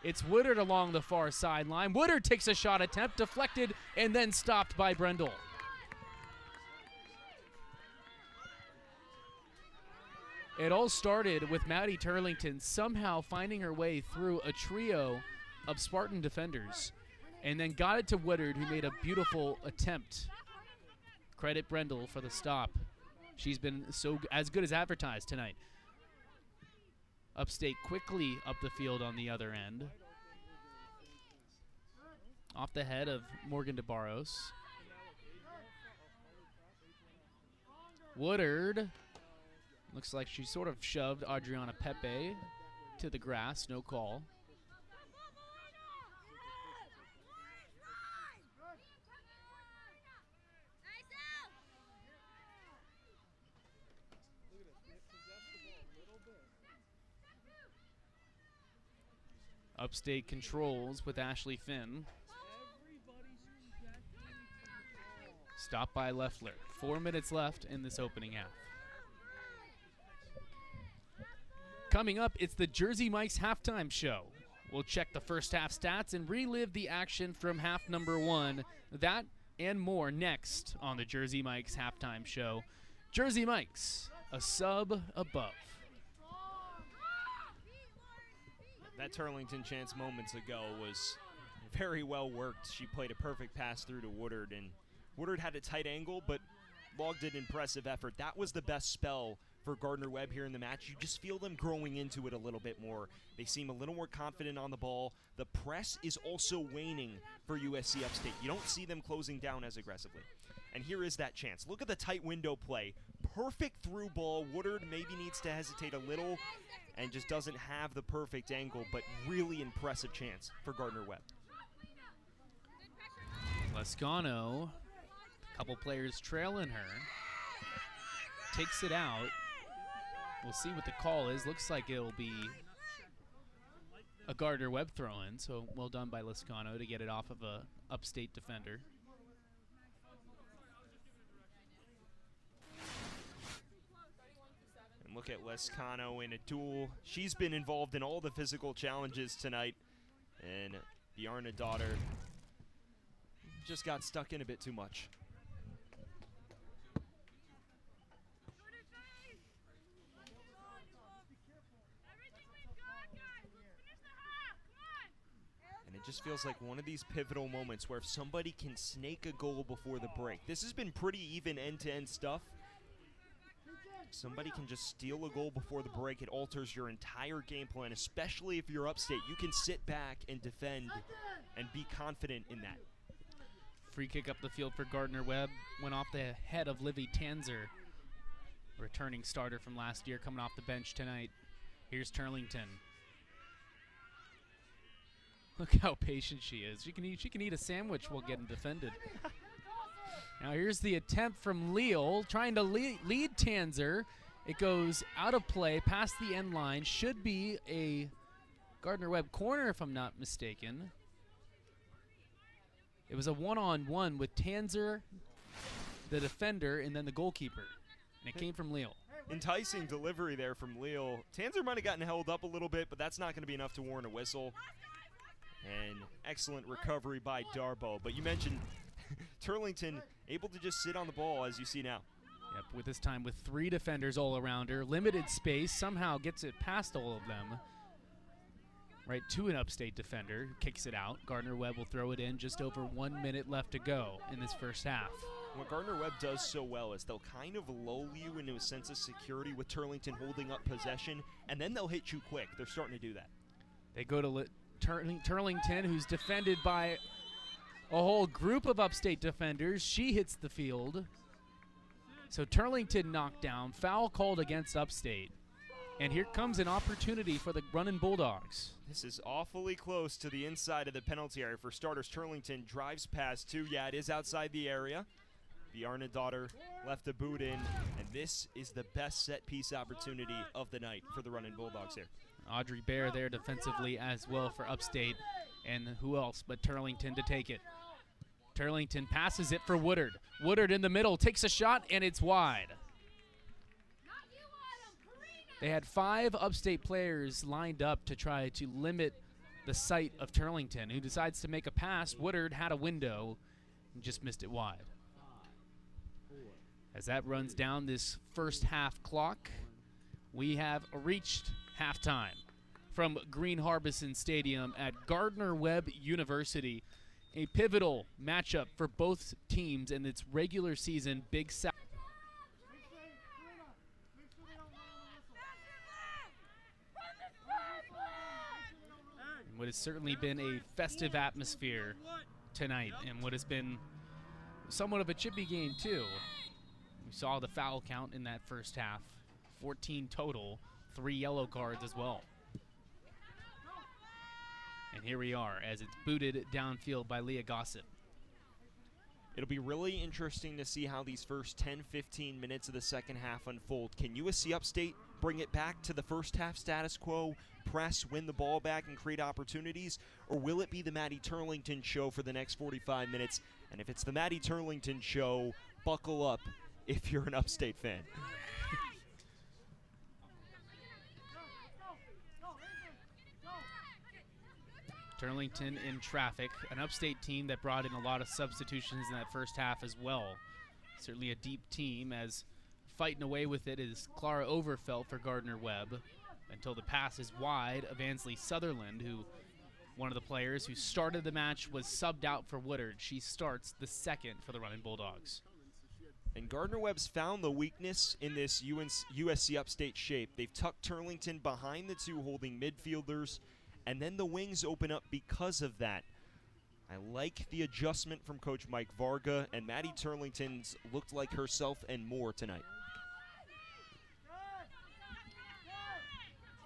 It's Woodard along the far sideline. Woodard takes a shot attempt, deflected, and then stopped by Brendel. It all started with Maddie Turlington somehow finding her way through a trio of Spartan defenders and then got it to Woodard, who made a beautiful attempt. Credit Brendel for the stop. She's been as good as advertised tonight. Upstate quickly up the field on the other end. Off the head of Morgan DeBarros. Woodard. Looks like she sort of shoved Adriana Pepe to the grass, no call. Upstate controls with Ashley Finn. Stopped by Leffler. 4 minutes left in this opening half. Coming up, it's the Jersey Mike's halftime show. We'll check the first half stats and relive the action from half number 1. That and more next on the Jersey Mike's halftime show. Jersey Mike's, a sub above. That Turlington chance moments ago was very well worked. She played a perfect pass through to Woodard, and Woodard had a tight angle, but logged an impressive effort. That was the best spell for Gardner Webb here in the match. You just feel them growing into it a little bit more. They seem a little more confident on the ball. The press is also waning for USC Upstate. You don't see them closing down as aggressively. And here is that chance. Look at the tight window play. Perfect through ball. Woodard maybe needs to hesitate a little. and just doesn't have the perfect angle, but really impressive chance for Gardner Webb. Lescano, a couple players trailing her, takes it out. We'll see what the call is. Looks like it'll be a Gardner Webb throw-in, so well done by Lescano to get it off of a Upstate defender. And look at Lescano in a duel. She's been involved in all the physical challenges tonight, and Bjarne daughter just got stuck in a bit too much. And it just feels like one of these pivotal moments where if somebody can snake a goal before the break. This has been pretty even end-to-end stuff. If somebody can just steal a goal before the break, it alters your entire game plan, especially if you're Upstate. You can sit back and defend and be confident in that. Free kick up the field for Gardner Webb. Went off the head of Livy Tanzer, returning starter from last year, coming off the bench tonight. Here's Turlington. Look how patient she is. She can eat a sandwich while getting defended. Now here's the attempt from Leal, trying to lead Tanzer. It goes out of play, past the end line. Should be a Gardner Webb corner, if I'm not mistaken. It was a one-on-one with Tanzer, the defender, and then the goalkeeper. And it came from Leal. Enticing delivery there from Leal. Tanzer might have gotten held up a little bit, but that's not going to be enough to warrant a whistle. And excellent recovery by Darbo. But you mentioned Turlington able to just sit on the ball, as you see now. Yep, with this time with 3 defenders all around her. Limited space, somehow gets it past all of them. Right to an Upstate defender, kicks it out. Gardner Webb will throw it in, just over 1 minute left to go in this first half. What Gardner Webb does so well is they'll kind of lull you into a sense of security with Turlington holding up possession, and then they'll hit you quick. They're starting to do that. They go to Turlington, who's defended by a whole group of Upstate defenders. She hits the field. So Turlington knocked down, foul called against Upstate. And here comes an opportunity for the running Bulldogs. This is awfully close to the inside of the penalty area. For starters, Turlington drives past 2. Yeah, it is outside the area. Bjarne daughter left the boot in, and this is the best set-piece opportunity of the night for the running Bulldogs here. Audrey Bear there defensively as well for Upstate. And who else but Turlington to take it. Turlington passes it for Woodard. Woodard in the middle, takes a shot, and it's wide. They had 5 Upstate players lined up to try to limit the sight of Turlington, who decides to make a pass. Woodard had a window and just missed it wide. As that runs down this first half clock, we have reached halftime from Green Harbison Stadium at Gardner Webb University. A pivotal matchup for both teams in its regular season Big South. What has certainly been a festive atmosphere tonight, and what has been somewhat of a chippy game too. We saw the foul count in that first half, 14 total, 3 yellow cards as well. And here we are as it's booted downfield by Leah Gossett. It'll be really interesting to see how these first 10-15 minutes of the second half unfold. Can USC Upstate bring it back to the first half status quo, press, win the ball back, and create opportunities? Or will it be the Maddie Turlington show for the next 45 minutes? And if it's the Maddie Turlington show, buckle up if you're an Upstate fan. Turlington in traffic, an Upstate team that brought in a lot of substitutions in that first half as well. Certainly a deep team, as fighting away with it is Clara Overfelt for Gardner Webb until the pass is wide of Ansley Sutherland, who one of the players who started the match was subbed out for Woodard. She starts the second for the running Bulldogs. And Gardner Webb's found the weakness in this USC Upstate shape. They've tucked Turlington behind the 2 holding midfielders, and then the wings open up because of that. I like the adjustment from Coach Mike Varga, and Maddie Turlington's looked like herself and more tonight.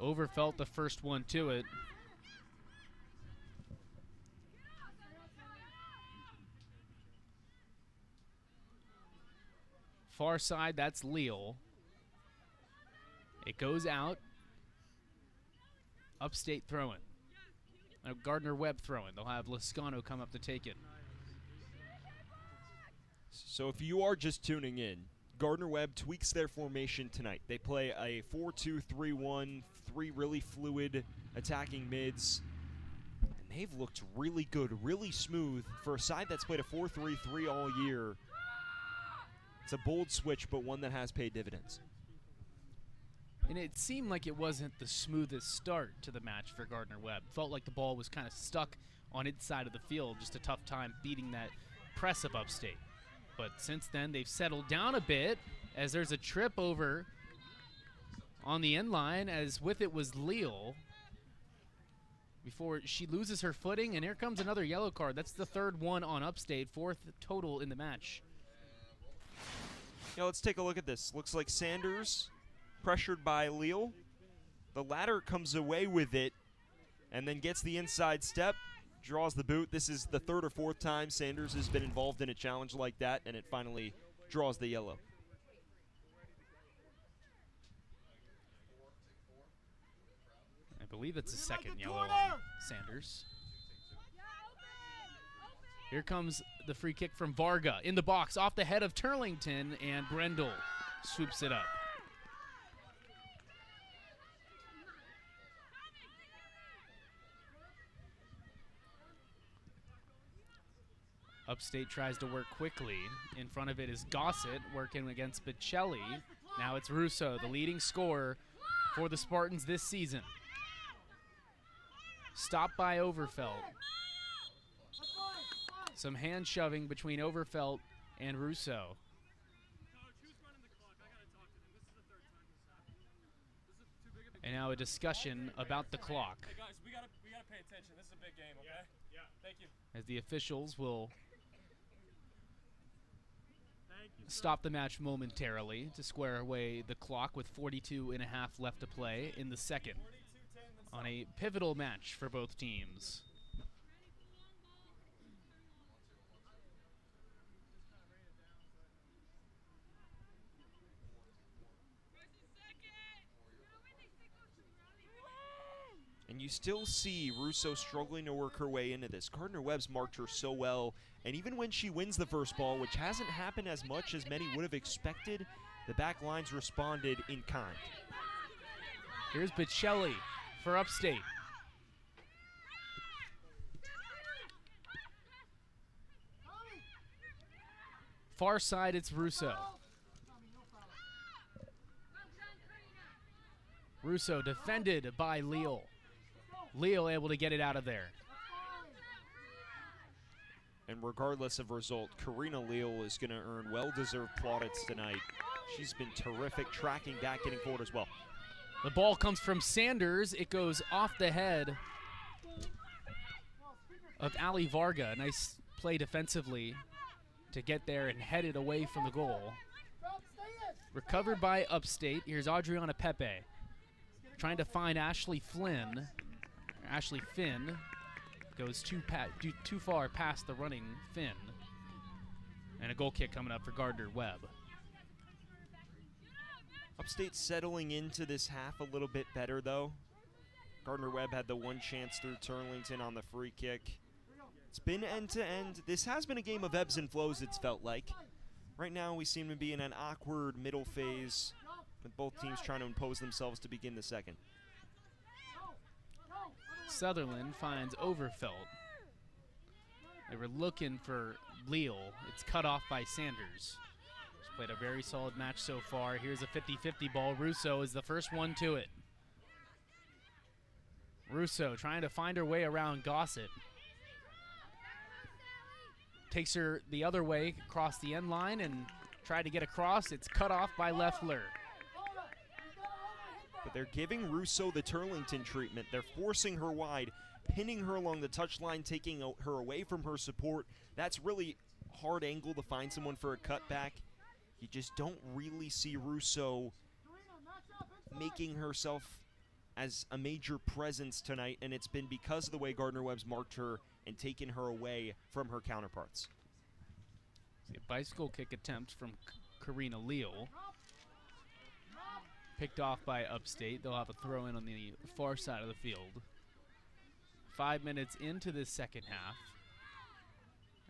Overfelt the first one to it. Far side, that's Leal. It goes out. Upstate throwing. Gardner Webb throwing. They'll have Lascano come up to take it. So if you are just tuning in, Gardner Webb tweaks their formation tonight. They play a 4-2-3-1, three really fluid attacking mids. And they've looked really good, really smooth for a side that's played a 4-3-3 all year. It's a bold switch, but one that has paid dividends. And it seemed like it wasn't the smoothest start to the match for Gardner Webb. Felt like the ball was kind of stuck on its side of the field. Just a tough time beating that press of Upstate. But since then, they've settled down a bit as there's a trip over on the end line, as with it was Leal. Before she loses her footing, and here comes another yellow card. That's the third one on Upstate, fourth total in the match. Yeah, let's take a look at this. Looks like Sanders pressured by Leal. The latter comes away with it and then gets the inside step, draws the boot. This is the third or fourth time Sanders has been involved in a challenge like that, and it finally draws the yellow. I believe it's a second yellow on Sanders. Here comes the free kick from Varga in the box off the head of Turlington, and Brendel swoops it up. Upstate tries to work quickly. In front of it is Gossett working against Bocelli. Now it's Russo, the leading scorer for the Spartans this season. Stopped by Overfelt. Some hand shoving between Overfelt and Russo. And now a discussion about the clock. Hey guys, we gotta pay attention. This is a big game, okay? Yeah. Thank you. As the officials will stop the match momentarily to square away the clock with 42.5 left to play in the second on a pivotal match for both teams. And you still see Russo struggling to work her way into this. Gardner Webb's marked her so well, and even when she wins the first ball, which hasn't happened as much as many would have expected, the back lines responded in kind. Here's Bocelli for Upstate. Far side, it's Russo. Russo defended by Leal. Leal able to get it out of there. And regardless of result, Karina Leal is going to earn well-deserved plaudits tonight. She's been terrific, tracking back, getting forward as well. The ball comes from Sanders. It goes off the head of Ali Varga. Nice play defensively to get there and head it away from the goal. Recovered by Upstate. Here's Adriana Pepe trying to find Ashley Flynn. Ashley Finn goes too far past the running Finn. And a goal kick coming up for Gardner Webb. Upstate settling into this half a little bit better, though. Gardner Webb had the one chance through Turlington on the free kick. It's been end-to-end. This has been a game of ebbs and flows, it's felt like. Right now, we seem to be in an awkward middle phase with both teams trying to impose themselves to begin the second. Sutherland finds Overfelt. They were looking for Leal. It's cut off by Sanders. She's played a very solid match so far. Here's a 50-50 ball. Russo is the first one to it. Russo trying to find her way around Gossett. Takes her the other way across the end line and tried to get across. It's cut off by Leffler. But they're giving Russo the Turlington treatment. They're forcing her wide, pinning her along the touchline, taking her away from her support. That's really hard angle to find someone for a cutback. You just don't really see Russo making herself as a major presence tonight, and it's been because of the way Gardner Webb's marked her and taken her away from her counterparts. See a bicycle kick attempt from Karina Leal. Picked off by Upstate. They'll have a throw in on the far side of the field. 5 minutes into this second half.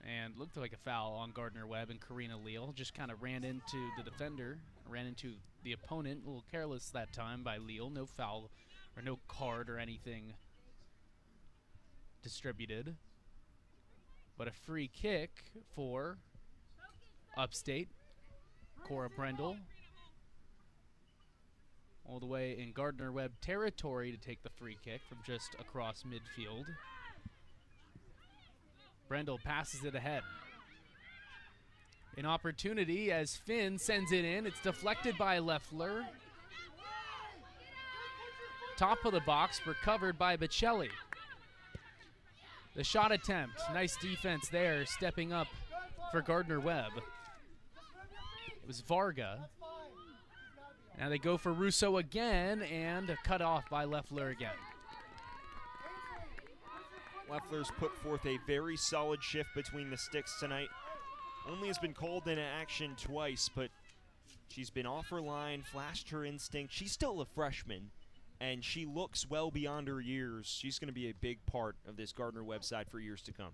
And looked like a foul on Gardner Webb and Karina Leal. Just kind of ran into the defender, ran into the opponent. A little careless that time by Leal. No foul or no card or anything distributed. But a free kick for Upstate. Cora Brendel. All the way in Gardner Webb territory to take the free kick from just across midfield. Brendel passes it ahead. An opportunity as Finn sends it in. It's deflected by Leffler. Top of the box, recovered by Bocelli. The shot attempt, nice defense there, stepping up for Gardner Webb. It was Varga. Now they go for Russo again, and cut off by Leffler again. Leffler's put forth a very solid shift between the sticks tonight. Only has been called into action twice, but she's been off her line, flashed her instinct. She's still a freshman, and she looks well beyond her years. She's going to be a big part of this Gardner Webb side for years to come.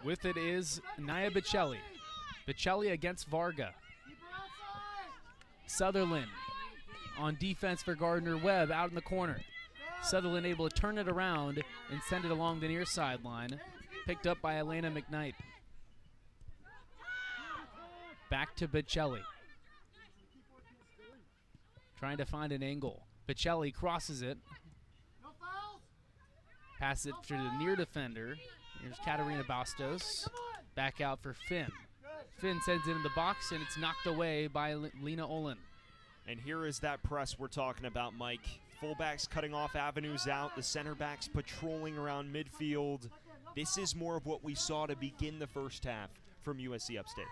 With it is Nia Bocelli. Bocelli against Varga. Sutherland on defense for Gardner Webb out in the corner. Sutherland able to turn it around and send it along the near sideline. Picked up by Elena McKnight. Back to Bocelli. Trying to find an angle. Bocelli crosses it. Pass it to the near defender. Here's Katarina Bastos. Back out for Finn. Finn sends it in the box, and it's knocked away by Lena Olin. And here is that press we're talking about, Mike. Fullbacks cutting off avenues out, the center backs patrolling around midfield. This is more of what we saw to begin the first half from USC Upstate.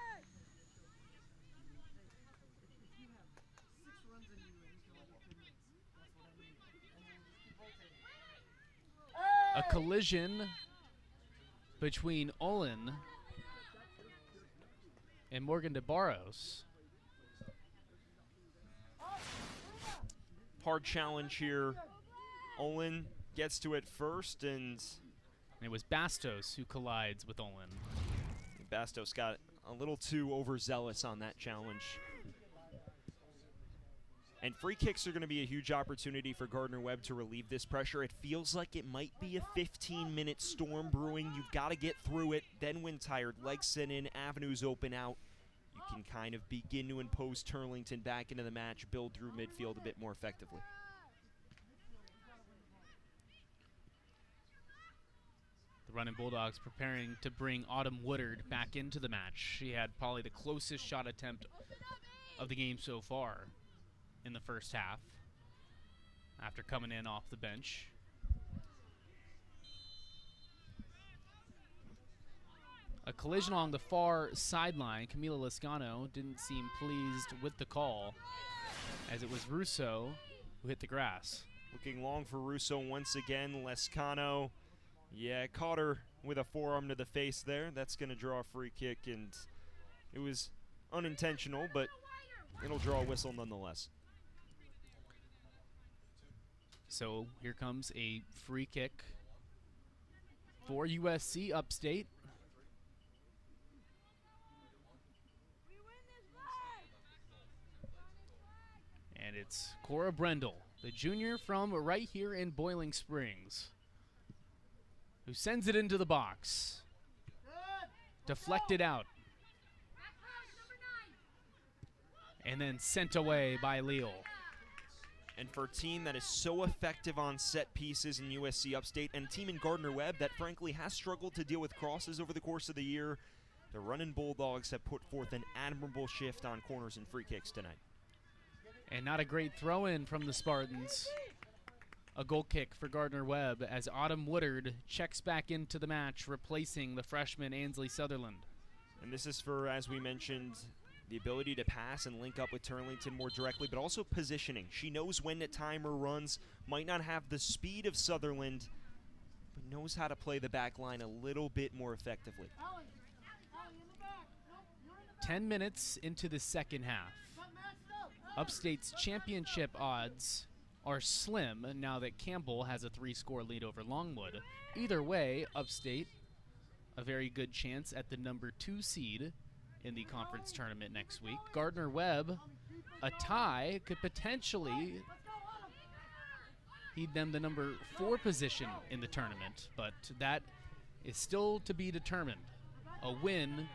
A collision between Olin and Morgan DeBarros. Hard challenge here. Olin gets to it first, and it was Bastos who collides with Olin. Bastos got a little too overzealous on that challenge. And free kicks are going to be a huge opportunity for Gardner Webb to relieve this pressure. It feels like it might be a 15-minute storm brewing. You've got to get through it. Then when tired legs sit in, avenues open out, you can kind of begin to impose Turlington back into the match, build through midfield a bit more effectively. The running Bulldogs preparing to bring Autumn Woodard back into the match. She had probably the closest shot attempt of the game so far in the first half after coming in off the bench. A collision along the far sideline. Camila Lescano didn't seem pleased with the call, as it was Russo who hit the grass. Looking long for Russo once again. Lescano, yeah, caught her with a forearm to the face there. That's going to draw a free kick, and it was unintentional, but it'll draw a whistle nonetheless. So here comes a free kick for USC Upstate. And it's Cora Brendel, the junior from right here in Boiling Springs, who sends it into the box. Deflected out. And then sent away by Leal. And for a team that is so effective on set pieces in USC Upstate, and a team in Gardner Webb that frankly has struggled to deal with crosses over the course of the year, the running Bulldogs have put forth an admirable shift on corners and free kicks tonight. And not a great throw-in from the Spartans. A goal kick for Gardner Webb as Autumn Woodard checks back into the match, replacing the freshman Ansley Sutherland. And this is for, as we mentioned, the ability to pass and link up with Turlington more directly, but also positioning. She knows when to time her runs, might not have the speed of Sutherland, but knows how to play the back line a little bit more effectively. 10 minutes into the second half. Upstate's championship odds are slim now that Campbell has a 3-score lead over Longwood. Either way, Upstate, a very good chance at the number 2 seed in the conference tournament next week. Gardner Webb, a tie could potentially heed them the number 4 position in the tournament, but that is still to be determined. A win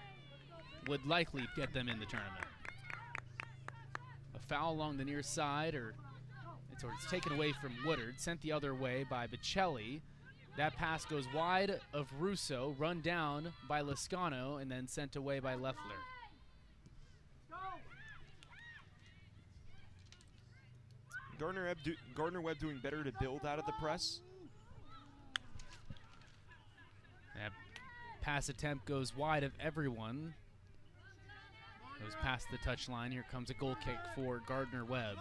would likely get them in the tournament. A foul along the near side, or it's taken away from Woodard, sent the other way by Bocelli. That pass goes wide of Russo, run down by Lascano, and then sent away by Leffler. Gardner Webb doing better to build out of the press. That pass attempt goes wide of everyone. Goes past the touchline. Here comes a goal kick for Gardner Webb.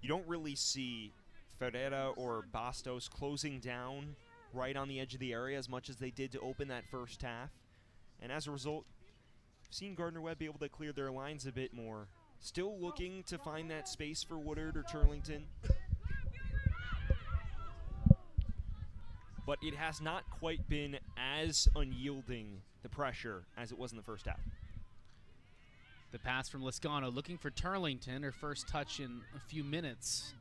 You don't really see Ferreira or Bastos closing down right on the edge of the area as much as they did to open that first half. And as a result, I've seen Gardner Webb be able to clear their lines a bit more. Still looking to find that space for Woodard or Turlington. But it has not quite been as unyielding, the pressure, as it was in the first half. The pass from Lascano looking for Turlington, her first touch in a few minutes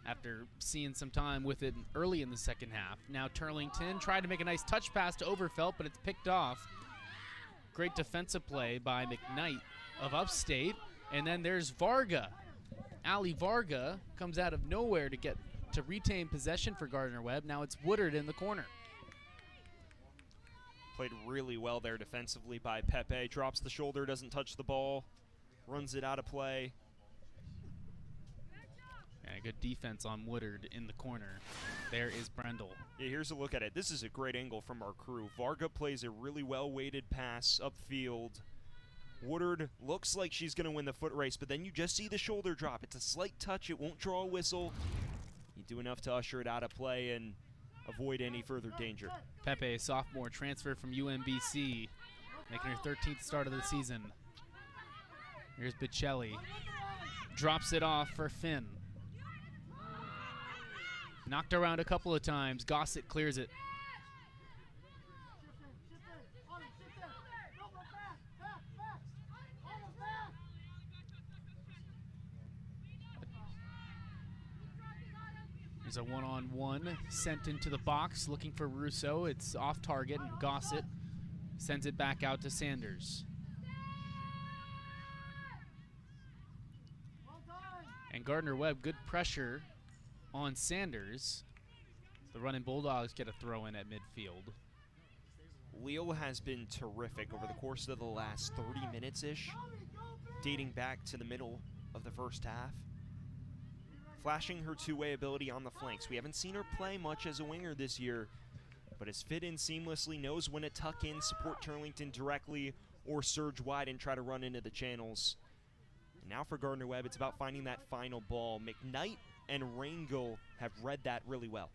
after seeing some time with it early in the second half. Now Turlington tried to make a nice touch pass to Overfelt, but it's picked off. Great defensive play by McKnight of Upstate. And then there's Varga. Ali Varga comes out of nowhere to retain possession for Gardner Webb. Now it's Woodard in the corner. Played really well there defensively by Pepe. Drops the shoulder, doesn't touch the ball, runs it out of play. Yeah, good defense on Woodard in the corner. There is Brendel. Yeah, here's a look at it. This is a great angle from our crew. Varga plays a really well-weighted pass upfield. Woodard looks like she's going to win the foot race, but then you just see the shoulder drop. It's a slight touch. It won't draw a whistle. You do enough to usher it out of play and avoid any further danger. Pepe, a sophomore, transfer from UMBC, making her 13th start of the season. Here's Bocelli. Drops it off for Finn. Knocked around a couple of times. Gossett clears it. There's a one-on-one sent into the box looking for Russo. It's off target, and Gossett sends it back out to Sanders. And Gardner Webb, good pressure on Sanders. The running Bulldogs get a throw in at midfield. Leal has been terrific over the course of the last 30 minutes-ish, dating back to the middle of the first half. Flashing her two-way ability on the flanks. We haven't seen her play much as a winger this year, but has fit in seamlessly, knows when to tuck in, support Turlington directly, or surge wide and try to run into the channels. And now for Gardner Webb, it's about finding that final ball. McKnight and Rangel have read that really well.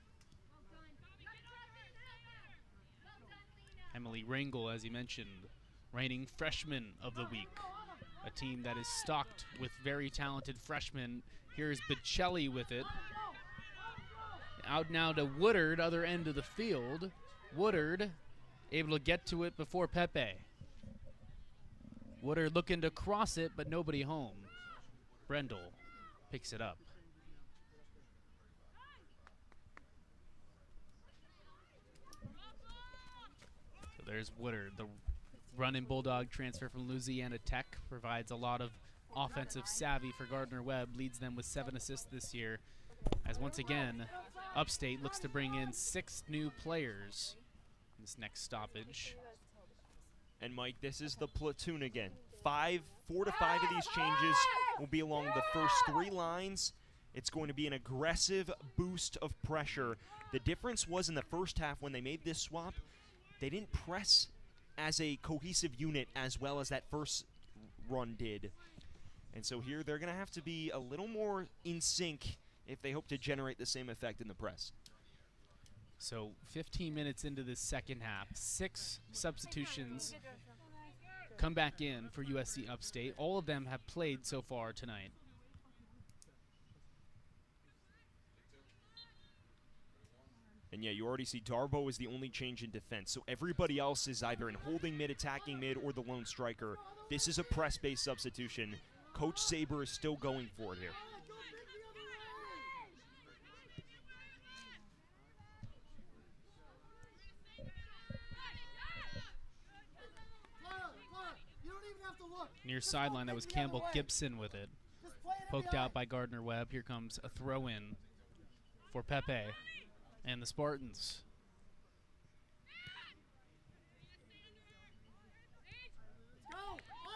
Emily Rangel, as you mentioned, reigning freshman of the week. A team that is stocked with very talented freshmen. Here's Bocelli with it. Out now to Woodard, other end of the field. Woodard able to get to it before Pepe. Woodard looking to cross it, but nobody home. Brendel picks it up. So there's Woodard. The running Bulldog transfer from Louisiana Tech provides a lot of offensive savvy for Gardner Webb, leads them with 7 assists this year, as once again Upstate looks to bring in 6 new players in this next stoppage. And Mike, this is the platoon again. 4 to 5 of these changes will be along the first 3 lines. It's going to be an aggressive boost of pressure. The difference was in the first half when they made this swap, they didn't press as a cohesive unit as well as that first run did. And so here they're going to have to be a little more in sync if they hope to generate the same effect in the press. So 15 minutes into this second half, 6 substitutions come back in for USC Upstate. All of them have played so far tonight. And yeah, you already see Darbo is the only change in defense. So everybody else is either in holding mid, attacking mid, or the lone striker. This is a press-based substitution. Coach Saber is still going for it here. Near sideline, that was Campbell Gibson with it. Poked out by Gardner Webb. Here comes a throw-in for Pepe and the Spartans.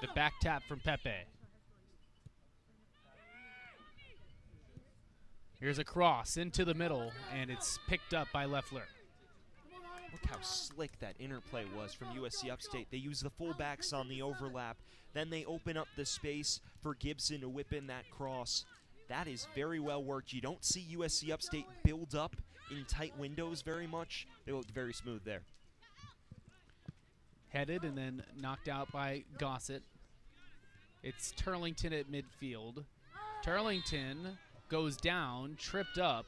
The back tap from Pepe. Here's a cross into the middle, and it's picked up by Leffler. Look how slick that interplay was from USC Upstate. They use the fullbacks on the overlap. Then they open up the space for Gibson to whip in that cross. That is very well worked. You don't see USC Upstate build up in tight windows very much. They looked very smooth there. Headed and then knocked out by Gossett. It's Turlington at midfield. Turlington goes down, tripped up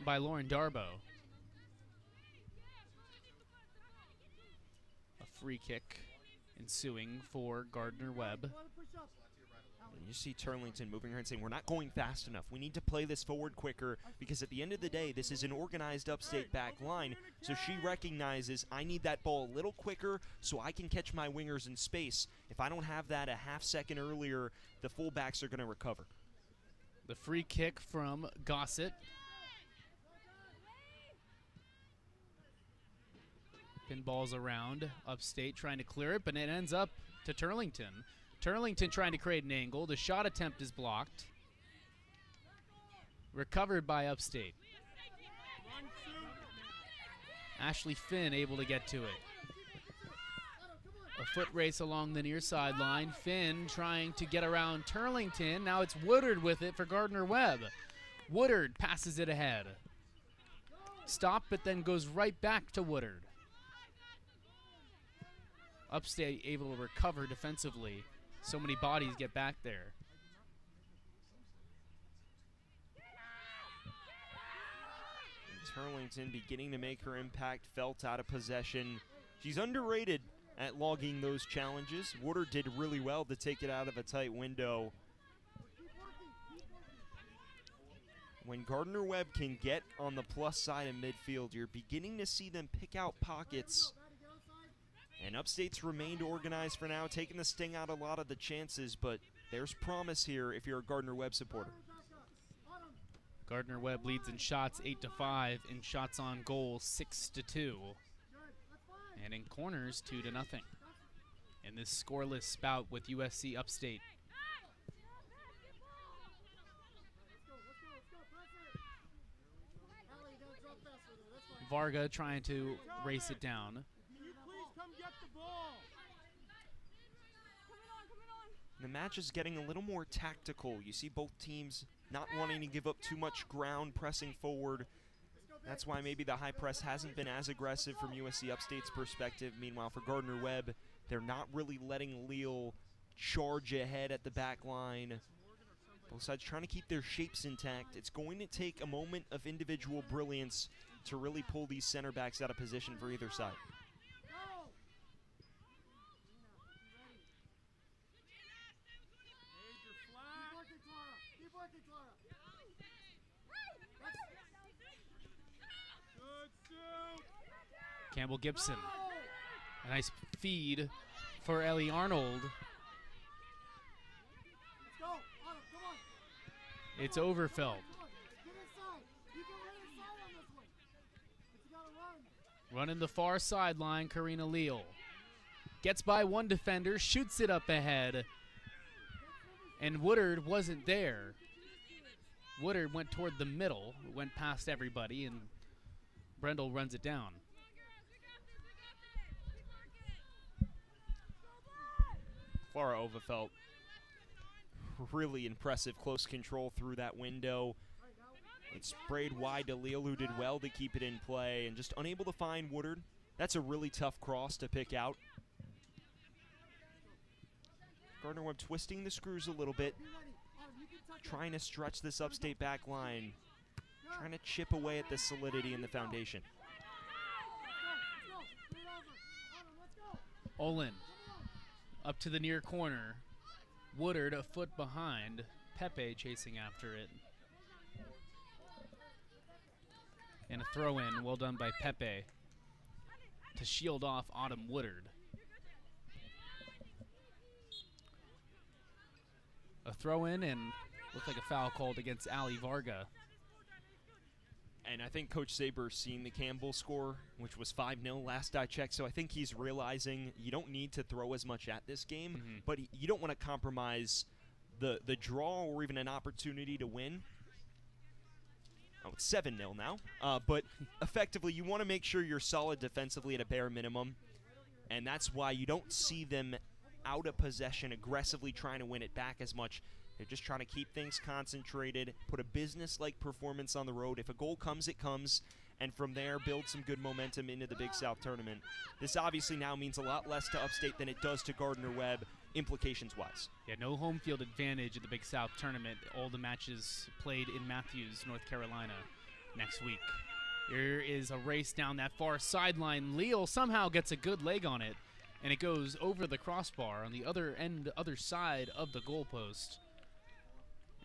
by Lauren Darbo. A free kick ensuing for Gardner Webb. And you see Turlington moving around saying, we're not going fast enough. We need to play this forward quicker because at the end of the day, this is an organized Upstate back line. So she recognizes I need that ball a little quicker so I can catch my wingers in space. If I don't have that a half second earlier, the fullbacks are going to recover. The free kick from Gossett. Pinballs around. Upstate trying to clear it, but it ends up to Turlington. Turlington trying to create an angle. The shot attempt is blocked. Recovered by Upstate. Ashley Finn able to get to it. A foot race along the near sideline. Finn trying to get around Turlington. Now it's Woodard with it for Gardner Webb. Woodard passes it ahead. Stop, but then goes right back to Woodard. Upstate able to recover defensively. So many bodies get back there. And Turlington beginning to make her impact felt out of possession. She's underrated at logging those challenges. Woodard did really well to take it out of a tight window. When Gardner Webb can get on the plus side of midfield, you're beginning to see them pick out pockets. And Upstate's remained organized for now, taking the sting out a lot of the chances, but there's promise here if you're a Gardner Webb supporter. Gardner Webb leads in shots 8-5, in shots on goal 6-2. And in corners 2-0. In this scoreless bout with USC Upstate. Varga trying to race it down. The match is getting a little more tactical. You see both teams not wanting to give up too much ground, pressing forward. That's why maybe the high press hasn't been as aggressive from USC Upstate's perspective. Meanwhile, for Gardner Webb, they're not really letting Leal charge ahead at the back line. Both sides trying to keep their shapes intact. It's going to take a moment of individual brilliance to really pull these center backs out of position for either side. Campbell Gibson. A nice feed for Ellie Arnold. It's Overfeld. Running the far sideline, Karina Leal. Gets by one defender, shoots it up ahead. And Woodard wasn't there. Woodard went toward the middle, went past everybody, and Brendel runs it down. Clara Overfelt, really impressive close control through that window. It sprayed wide to Leal, who did well to keep it in play, and just unable to find Woodard. That's a really tough cross to pick out. Gardner Webb twisting the screws a little bit, trying to stretch this Upstate back line, trying to chip away at the solidity in the foundation. Olin up to the near corner. Woodard a foot behind. Pepe chasing after it. And a throw in, well done by Pepe to shield off Autumn Woodard. A throw in and looked like a foul called against Ali Varga. And I think Coach Saber's seen the Campbell score, which was 5-0 last I checked, so I think he's realizing you don't need to throw as much at this game, but you don't want to compromise the draw or even an opportunity to win. Oh, it's 7-0 now. But effectively, you want to make sure you're solid defensively at a bare minimum, and that's why you don't see them out of possession aggressively trying to win it back as much. They're just trying to keep things concentrated, put a business-like performance on the road. If a goal comes, it comes, and from there, build some good momentum into the Big South tournament. This obviously now means a lot less to Upstate than it does to Gardner Webb, implications-wise. Yeah, no home field advantage in the Big South tournament. All the matches played in Matthews, North Carolina, next week. Here is a race down that far sideline. Leal somehow gets a good leg on it, and it goes over the crossbar on the other end, other side of the goalpost.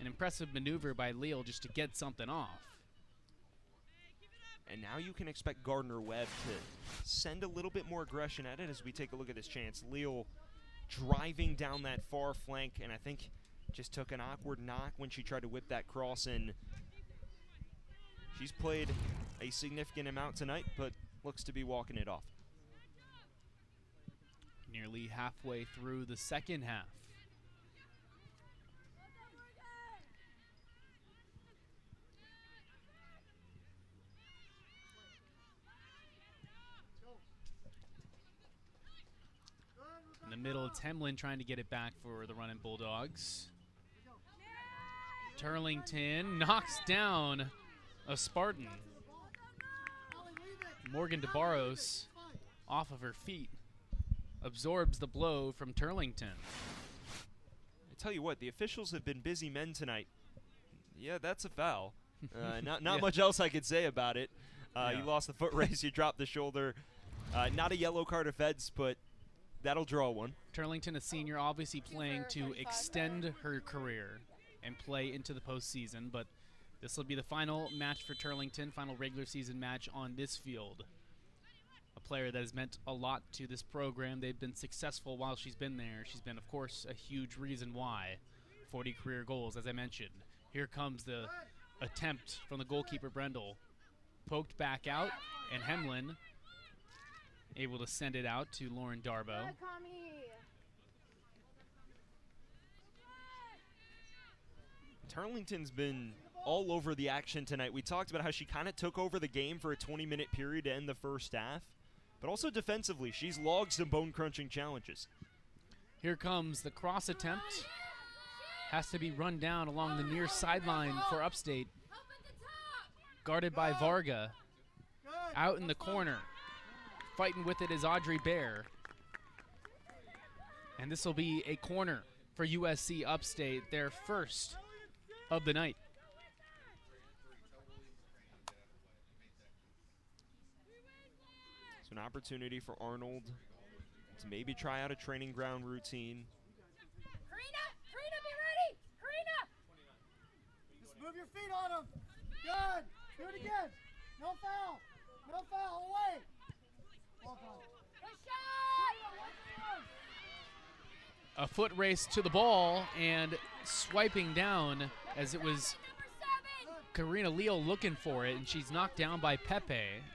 An impressive maneuver by Leal just to get something off. And now you can expect Gardner Webb to send a little bit more aggression at it as we take a look at this chance. Leal driving down that far flank, and I think just took an awkward knock when she tried to whip that cross in. She's played a significant amount tonight, but looks to be walking it off. Nearly halfway through the second half. In the middle, it's Hemlin trying to get it back for the running Bulldogs. Turlington knocks down a Spartan. Morgan DeBarros off of her feet. Absorbs the blow from Turlington. I tell you what, the officials have been busy men tonight. Yeah, that's a foul. Not Yeah. much else I could say about it. Yeah. You lost the foot race, you dropped the shoulder. Not a yellow card of Feds, but that'll draw one. Turlington, a senior, obviously playing to extend her career and play into the postseason, but this will be the final match for Turlington, final regular season match on this field. A player that has meant a lot to this program. They've been successful while she's been there. She's been, of course, a huge reason why. 40 career goals, as I mentioned. Here comes the attempt from the goalkeeper, Brendel. Poked back out, and Hemlin able to send it out to Lauren Darbo. Turlington's been all over the action tonight. We talked about how she kind of took over the game for a 20-minute period to end the first half. But also defensively, she's logged some bone-crunching challenges. Here comes the cross attempt. Has to be run down along the near sideline for Upstate. Guarded by Varga. Out in the corner. Fighting with it is Audrey Bear. And this will be a corner for USC Upstate, their first of the night. So an opportunity for Arnold to maybe try out a training ground routine. Karina, be ready! Karina! Just move your feet on him. Good. Do it again. No foul. No foul. Away. Well done. A foot race to the ball and swiping down as it was Karina Leal looking for it, and she's knocked down by Pepe,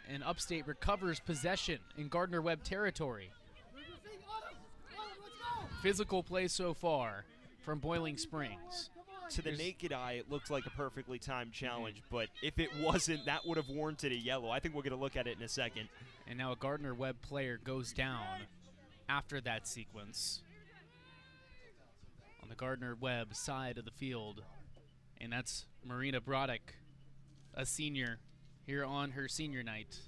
and Upstate recovers possession in Gardner Webb territory. Physical play so far from Boiling Springs. To the naked eye, it looks like a perfectly timed challenge, but if it wasn't, that would have warranted a yellow. I think we're going to look at it in a second. And now a Gardner Webb player goes down after that sequence. on the Gardner-Webb side of the field. And that's Marina Broddick, a senior, here on her senior night.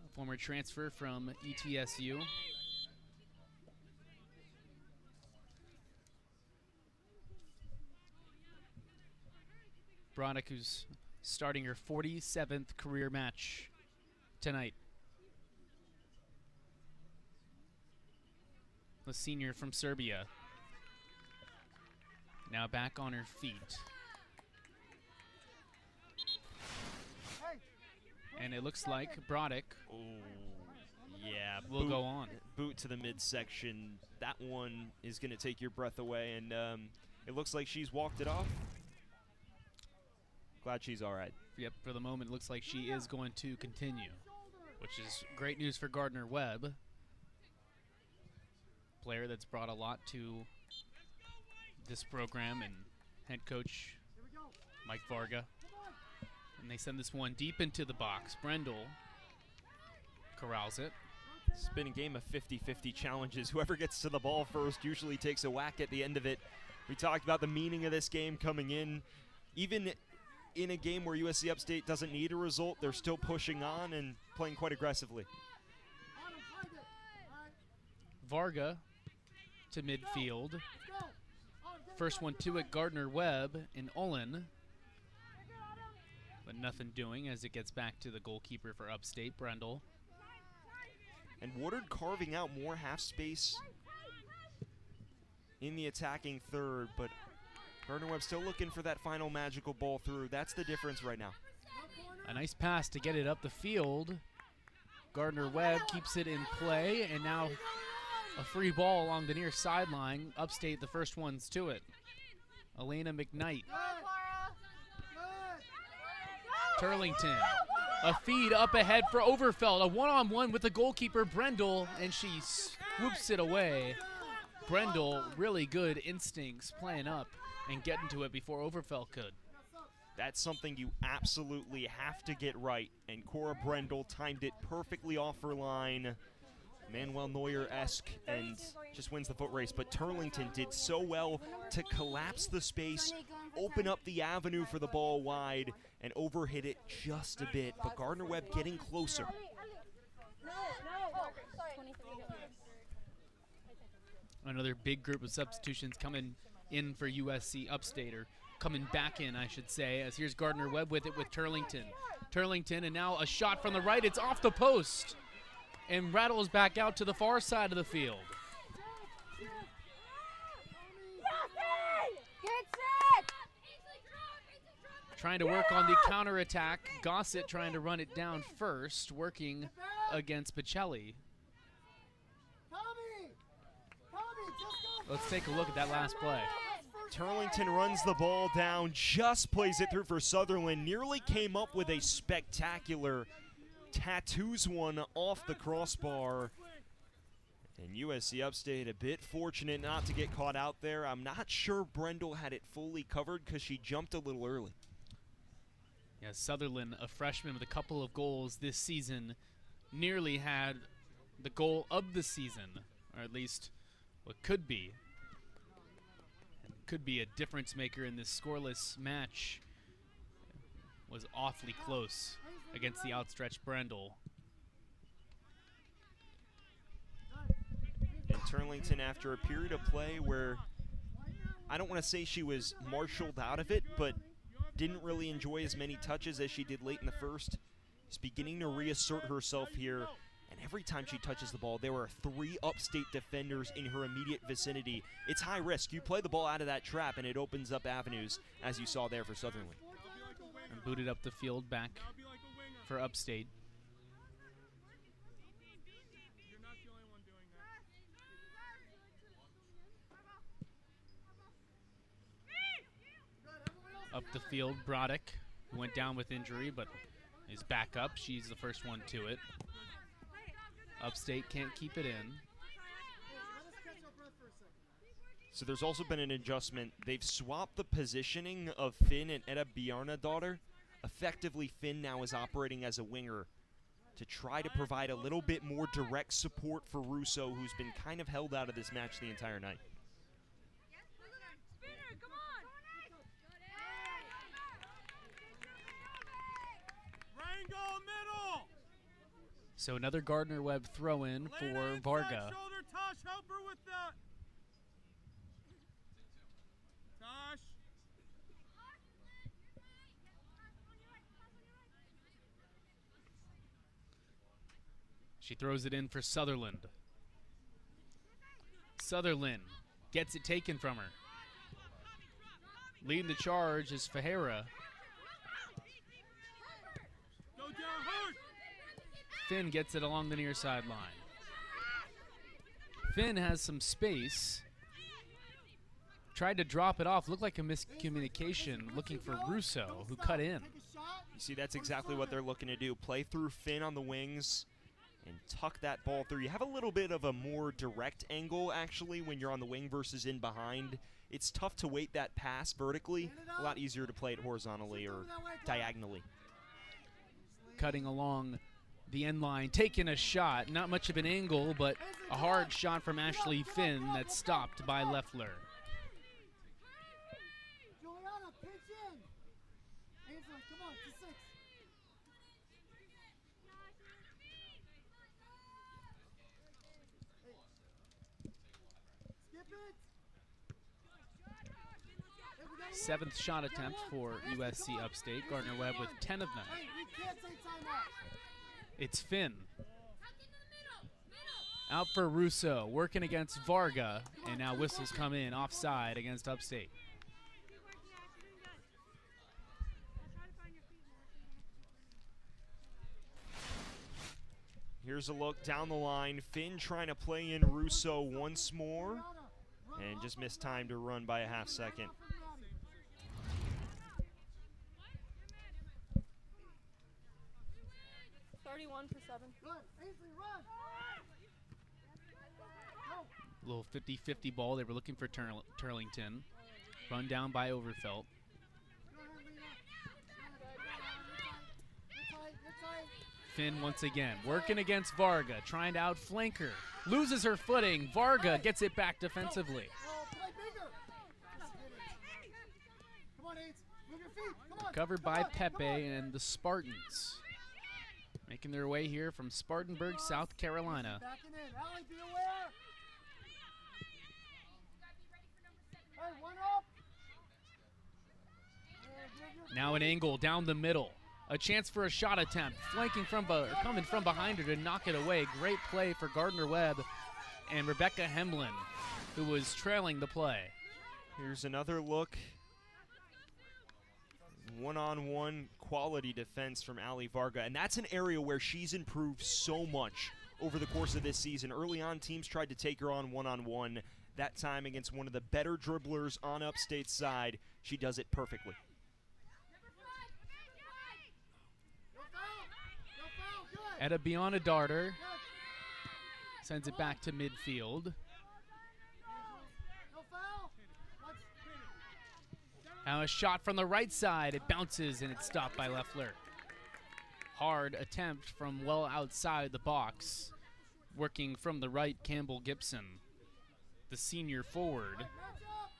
A former transfer from ETSU. Broddick, who's starting her 47th career match tonight. The senior from Serbia. Now back on her feet. And it looks like Broddick will go on. Boot to the midsection. That one is going to take your breath away, and it looks like she's walked it off. Glad she's all right. Yep, for the moment, it looks like she is going to continue, which is great news for Gardner-Webb. Player that's brought a lot to this program, and head coach Mike Varga. And they send this one deep into the box. Brendel corrals it. It's been a game of 50-50 challenges. Whoever gets to the ball first usually takes a whack at the end of it. We talked about the meaning of this game coming in. Even in a game where USC Upstate doesn't need a result, they're still pushing on and playing quite aggressively. Varga to midfield. First one to it, Gardner-Webb and Olin. But nothing doing as it gets back to the goalkeeper for Upstate, Brendel. And Woodard carving out more half space in the attacking third, but Gardner-Webb still looking for that final magical ball through. That's the difference right now. A nice pass to get it up the field. Gardner-Webb keeps it in play, and now a free ball along the near sideline. Upstate, the first ones to it. Elena McKnight. Turlington. A feed up ahead for Overfeld. A one-on-one with the goalkeeper, Brendel, and she swoops it away. Brendel, really good instincts, playing up and getting to it before Overfeld could. That's something you absolutely have to get right, and Cora Brendel timed it perfectly off her line. Manuel Neuer-esque, and just wins the foot race. But Turlington did so well to collapse the space, open up the avenue for the ball wide, and overhit it just a bit. But Gardner-Webb getting closer. Another big group of substitutions coming in for USC Upstate, or coming back in, I should say, as here's Gardner-Webb with it with Turlington. Turlington, and now a shot from the right. It's off the post and rattles back out to the far side of the field. Trying to work on the counterattack. Gossett trying to run it down first, working against Pacelli. Let's take a look at that last play. Turlington runs the ball down, just plays it through for Sutherland, nearly came up with a spectacular tattoos one off the crossbar. And USC Upstate a bit fortunate not to get caught out there. I'm not sure Brendel had it fully covered because she jumped a little early. Yeah, Sutherland, a freshman with a couple of goals this season, nearly had the goal of the season, or at least what could be. Could be a difference maker in this scoreless match. Was awfully close against the outstretched Brendel. And Turlington, after a period of play where I don't want to say she was marshaled out of it, but didn't really enjoy as many touches as she did late in the first, is beginning to reassert herself here. And every time she touches the ball, there are 3 Upstate defenders in her immediate vicinity. It's high risk. You play the ball out of that trap, and it opens up avenues, as you saw there for Sutherland. And booted up the field back for Upstate. Up the field, Broddick, who went down with injury, but is back up. She's the first one to it. Upstate can't keep it in. So there's also been an adjustment. They've swapped the positioning of Finn and Edda Bjarnadottir. Effectively, Finn now is operating as a winger to try to provide a little bit more direct support for Russo, who's been kind of held out of this match the entire night. So another Gardner Webb throw-in Lay for that inside Varga. shoulder, Tosh, help her with that. Tosh. She throws it in for Sutherland. Sutherland gets it taken from her. Leading the charge is Fajera. Go down, hurt. Finn gets it along the near sideline. Finn has some space. Tried to drop it off. Looked like a miscommunication looking for Russo, who cut in. You see, that's exactly what they're looking to do. Play through Finn on the wings and tuck that ball through. You have a little bit of a more direct angle, actually, when you're on the wing versus in behind. It's tough to weight that pass vertically. A lot easier to play it horizontally or diagonally. Cutting along the end line, taking a shot. Not much of an angle, but a hard shot from Ashley Finn that's stopped by Leffler. Juliana, pitch in. Ainsley, come on, to 6. Skip it. Seventh shot attempt for USC Upstate. Gardner Webb with 10 of them. Hey, we can't say timeout. It's Finn. Out for Russo, working against Varga, and now whistles come in offside against Upstate. Here's a look down the line. Finn trying to play in Russo once more, and just missed time to run by a half second. Run, Ainsley, run. A little 50-50 ball. They were looking for Turlington. Run down by Overfelt. Go ahead, Lena. You're tight. Finn once again working against Varga, trying to outflank her. Loses her footing. Varga gets it back defensively. Oh, play bigger. Just hit it. Come on, Ains. Move your feet. Come on. Covered come by on, Pepe come on. and the Spartans. Making their way here from Spartanburg, South Carolina. Backing in. Allie, be aware. Hey, one up. Now an angle down the middle. A chance for a shot attempt. Flanking from coming from behind her to knock it away. Great play for Gardner Webb and Rebecca Hemlin, who was trailing the play. Here's another look. One-on-one quality defense from Ali Varga, and that's an area where she's improved so much over the course of this season. Early on, teams tried to take her on one-on-one. That time against one of the better dribblers on Upstate's side, she does it perfectly. Etta Biana Darter sends it back to midfield. No foul. Now a shot from the right side. It bounces and it's stopped by Leffler. Hard attempt from well outside the box. Working from the right, Campbell Gibson, the senior forward. Match up.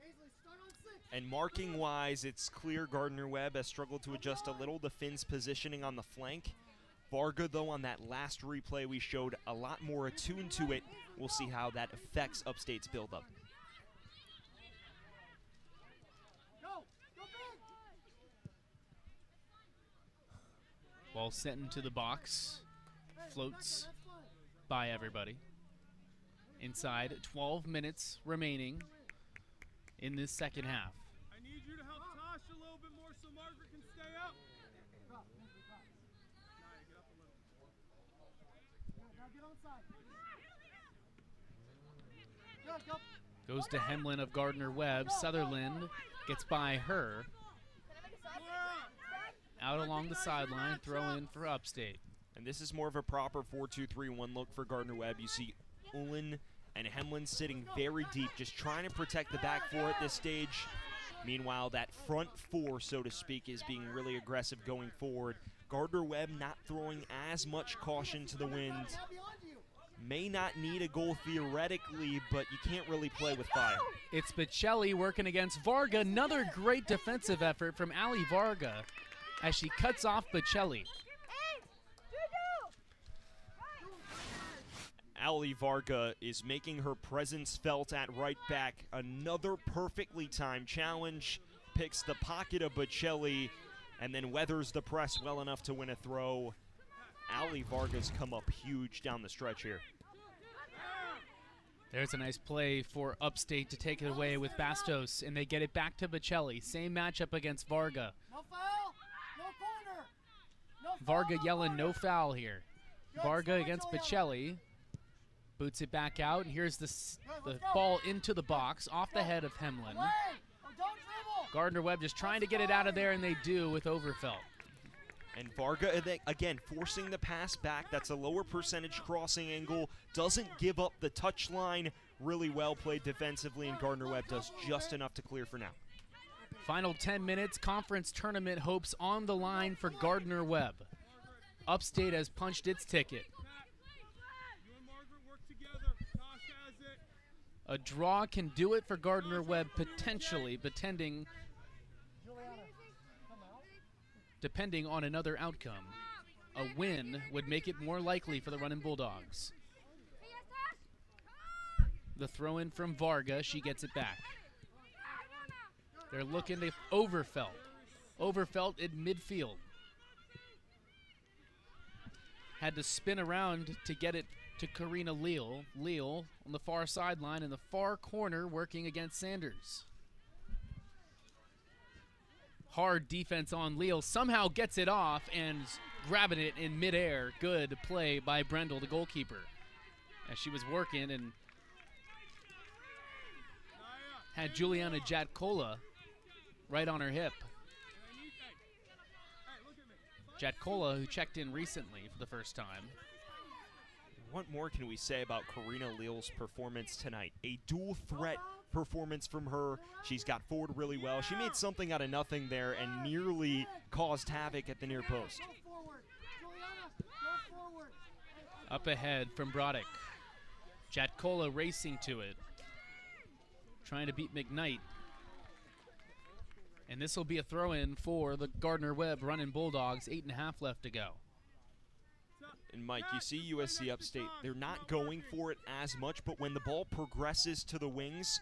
Ainsley, start on 6. And marking-wise, it's clear Gardner Webb has struggled to adjust a little to Finn's positioning on the flank. Varga, though, on that last replay we showed a lot more attuned to it. We'll see how that affects Upstate's build-up. Go. Go big. Ball sent into the box. Floats by everybody. Inside, 12 minutes remaining in this second half. I need you to help Tosh a little bit more so Margaret can stay up. Drop, Ainsley, drop. Naya, get up a little. Good, now get on side. Good, go. Goes to Hemlin of Gardner Webb. Sutherland gets by her. Out along the sideline, throw in for Upstate. And this is more of a proper 4-2-3-1 look for Gardner Webb. You see Ulin and Hemlin sitting very deep, just trying to protect the back four at this stage. Meanwhile, that front four, so to speak, is being really aggressive going forward. Gardner Webb not throwing as much caution to the wind. Now beyond you. May not need a goal theoretically, but you can't really play with fire. It's Bocelli working against Varga. Another great defensive effort from Ali Varga as she cuts off Bocelli. Ali Varga is making her presence felt at right back. Another perfectly timed challenge. Picks the pocket of Bocelli and then weathers the press well enough to win a throw. Ali Varga's come up huge down the stretch here. There's a nice play for Upstate to take it away with Bastos, and they get it back to Bocelli. Same matchup against Varga. No foul, no corner. No foul, Varga no yelling corner. no foul here. Good, Varga so much against Juliana. Bocelli. Boots it back out, and here's the ball into the box, off the head of Hemlin. Away. Oh, don't dribble. Gardner Webb just trying to get it out of there, and they do with Overfelt. And Varga, again, forcing the pass back. That's a lower percentage crossing angle. Doesn't give up the touch line. Really well played defensively, and Gardner Webb does just enough to clear for now. Final 10 minutes, conference tournament hopes on the line for Gardner Webb. Upstate has punched its ticket. You and Margaret work together. Tosh has it. A draw can do it for Gardner Webb potentially, depending on another outcome. A win would make it more likely for the Runnin' Bulldogs. The throw in from Varga, she gets it back. They're looking to Overfelt. Overfelt in midfield. Had to spin around to get it to Karina Leal. Leal on the far sideline in the far corner working against Sanders. Hard defense on Leal. Somehow gets it off and grabbing it in midair. Good play by Brendel, the goalkeeper. As she was working and had Juliana Jatkola right on her hip. Jatkola, who checked in recently for the first time. What more can we say about Karina Leal's performance tonight? A dual threat performance from her. She's got forward really well. She made something out of nothing there and nearly caused havoc at the near post. Go forward. Juliana, go forward. Up ahead from Broddick. Jatkola racing to it. Trying to beat McKnight. And this will be a throw-in for the Gardner Webb Runnin' Bulldogs. 8.5 left to go. And Mike, you see USC Upstate, they're not going for it as much, but when the ball progresses to the wings,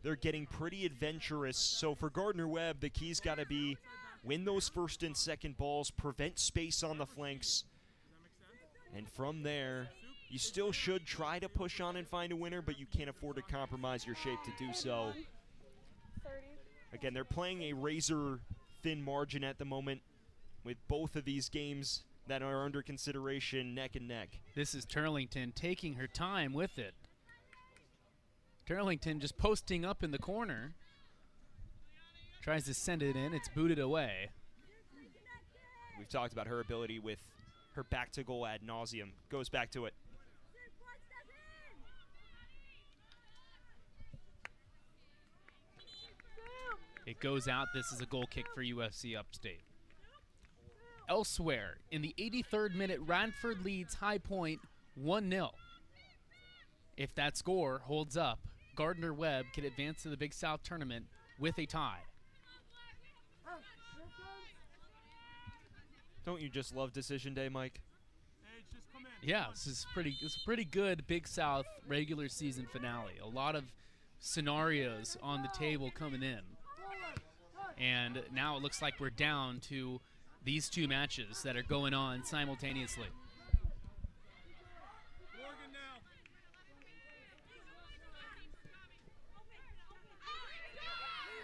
they're getting pretty adventurous. So for Gardner Webb, the key's got to be win those first and second balls, prevent space on the flanks, and from there, you still should try to push on and find a winner, but you can't afford to compromise your shape to do so. Again, they're playing a razor-thin margin at the moment with both of these games that are under consideration neck and neck. This is Turlington taking her time with it. Turlington just posting up in the corner. Tries to send it in. It's booted away. We've talked about her ability with her back to goal ad nauseum. Goes back to it. It goes out. This is a goal kick for USC Upstate. Elsewhere, in the 83rd minute, Radford leads High Point 1-0. If that score holds up, Gardner Webb can advance to the Big South tournament with a tie. Don't you just love decision day, Mike? Yeah, it's a pretty good Big South regular season finale. A lot of scenarios on the table coming in. And now it looks like we're down to these two matches that are going on simultaneously.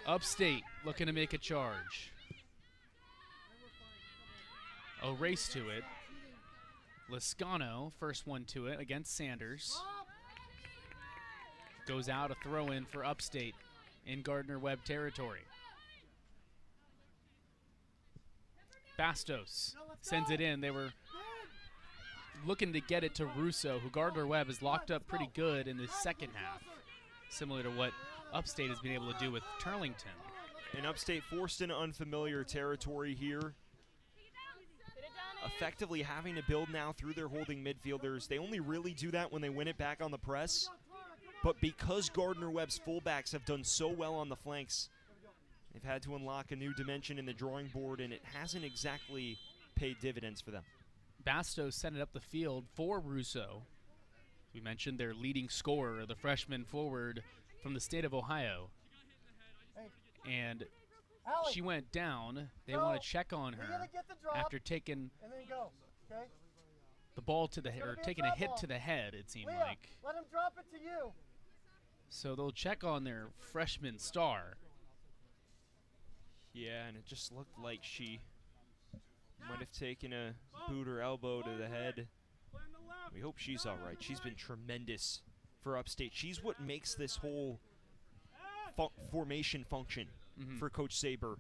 Upstate looking to make a charge. A race to it. Lascano, first one to it against Sanders. Goes out, a throw in for Upstate in Gardner Webb territory. Bastos sends it in. They were looking to get it to Russo, who Gardner Webb has locked up pretty good in the second half, similar to what Upstate has been able to do with Turlington. And Upstate forced into unfamiliar territory here. Effectively having to build now through their holding midfielders. They only really do that when they win it back on the press. But because Gardner Webb's fullbacks have done so well on the flanks, they've had to unlock a new dimension in the drawing board, and it hasn't exactly paid dividends for them. Bastos sent it up the field for Russo. We mentioned their leading scorer, the freshman forward from the state of Ohio. And Allie, she went down. They go. want to check on You're her gonna get the drop, after taking and then go. Okay? the ball to the head, gonna or be a taking a drop hit ball. to the head, it seemed Leah, like. let him drop it to you. So they'll check on their freshman star. Yeah, and it just looked like she might have taken a boot or elbow to the head. We hope she's all right. She's been tremendous for Upstate. She's what makes this whole formation function for Coach Saber.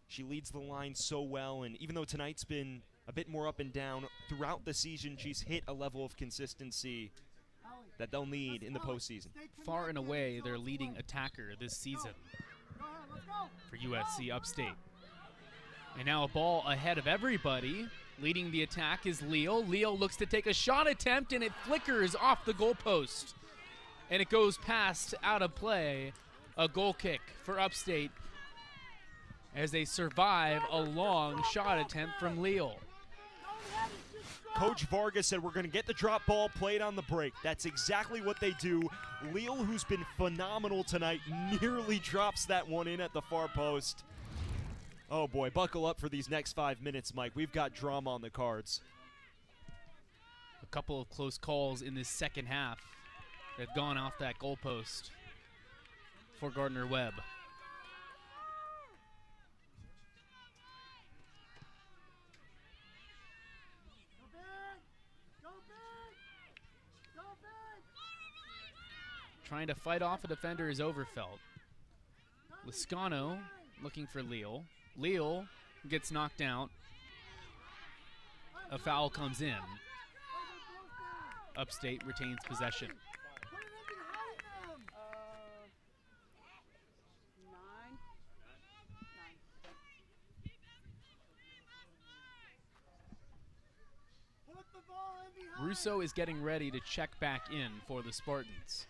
She leads the line so well, and even though tonight's been a bit more up and down, throughout the season she's hit a level of consistency that they'll need in the postseason. Far and away their leading attacker this season for USC Upstate. And now a ball ahead of everybody. Leading the attack is Leo. Leo looks to take a shot attempt, and it flickers off the goalpost. And it goes past, out of play. A goal kick for Upstate as they survive a long shot attempt from Leo. Coach Vargas said we're going to get the drop ball played on the break. That's exactly what they do. Leal, who's been phenomenal tonight, nearly drops that one in at the far post. Oh boy, buckle up for these next 5 minutes, Mike. We've got drama on the cards. A couple of close calls in this second half that have gone off that goalpost for Gardner Webb. Trying to fight off a defender is Overfelt. Liscano looking for Leal. Leal gets knocked out. A foul comes in. Upstate retains possession. Russo is getting ready to check back in for the Spartans.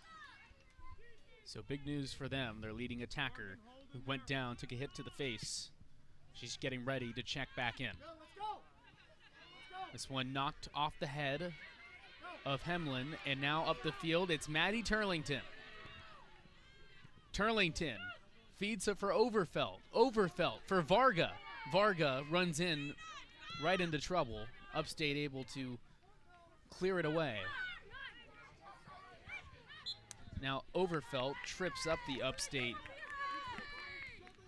So big news for them. Their leading attacker, who went down, took a hit to the face. She's getting ready to check back in. This one knocked off the head of Hemlin, and now up the field, it's Maddie Turlington. Turlington feeds it for Overfelt. Overfelt for Varga. Varga runs in right into trouble. Upstate able to clear it away. Now Overfelt trips up the Upstate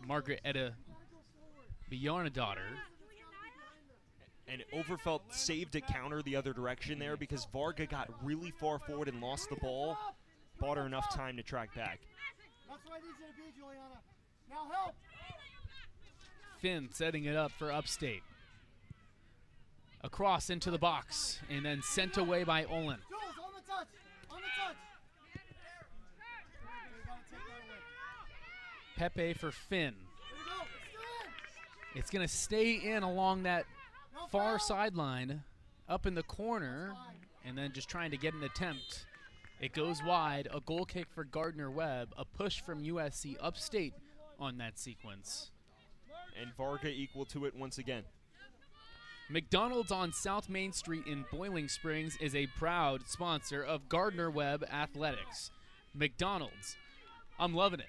Margaret Etta Bjarnadottir. And Overfelt saved a counter the other direction there because Varga got really far forward and lost the ball. Bought her enough time to track back. That's why I need you to be, Juliana. Now help. Finn setting it up for Upstate. Across into the box and then sent away by Olin. Jules, on the touch. On the touch. You gotta take that away. Pepe for Finn. Here we go. It's It's going to stay in along that no far foul. sideline, up in the corner, and then just trying to get an attempt. It goes wide. A goal kick for Gardner Webb. A push from USC Upstate on that sequence. And Varga equal to it once again. McDonald's on South Main Street in Boiling Springs is a proud sponsor of Gardner Webb Athletics. McDonald's. I'm loving it.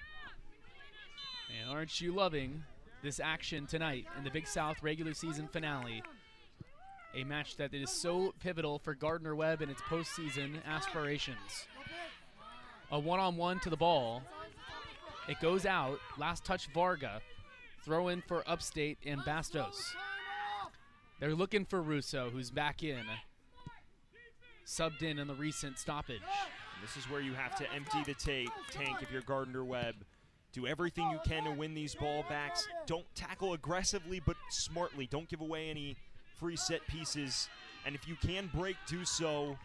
And aren't you loving this action tonight in the Big South regular season finale? A match that is so pivotal for Gardner Webb and its postseason aspirations. A one-on-one to the ball. It goes out. Last touch Varga. Throw in for Upstate and Bastos. They're looking for Russo, who's back in. Subbed in the recent stoppage. And this is where you have to empty the tank if you're Gardner Webb. Do everything you can to win these ball backs. Don't tackle aggressively, but smartly. Don't give away any free set pieces. And if you can break, do so.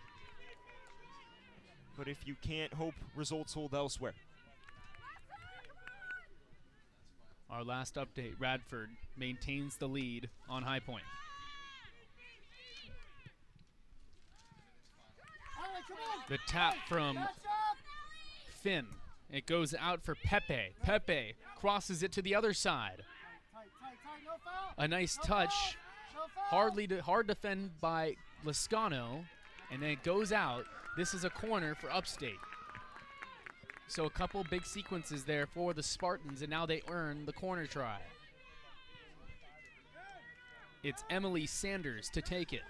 But if you can't, hope results hold elsewhere. Our last update, Radford maintains the lead on High Point. The tap from Finn. It goes out for Pepe. Pepe crosses it to the other side. A nice touch. Hard defended by Liscano. And then it goes out. This is a corner for Upstate. So a couple big sequences there for the Spartans, and now they earn the corner try. It's Emily Sanders to take it.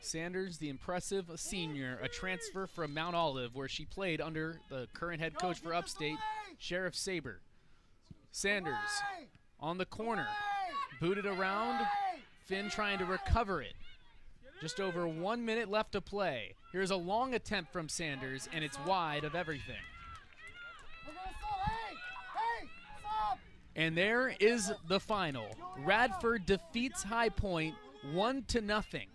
Sanders, the impressive senior, a transfer from Mount Olive, where she played under the current head coach for Upstate, Sheriff Saber. Sanders on the corner, booted around, Finn trying to recover it. Just over 1 minute left to play. Here's a long attempt from Sanders, and it's wide of everything. And there is the final. Radford defeats High Point 1-0.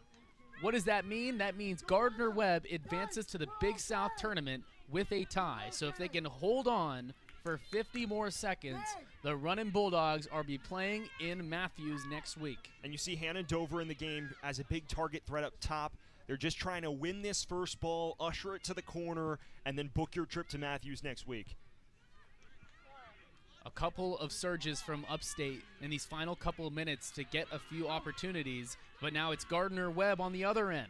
What does that mean? That means Gardner Webb advances to the Big South tournament with a tie. So if they can hold on for 50 more seconds, the Runnin' Bulldogs are be playing in Matthews next week. And you see Hannah Dover in the game as a big target threat up top. They're just trying to win this first ball, usher it to the corner, and then book your trip to Matthews next week. A couple of surges from Upstate in these final couple of minutes to get a few opportunities, but now it's Gardner Webb on the other end.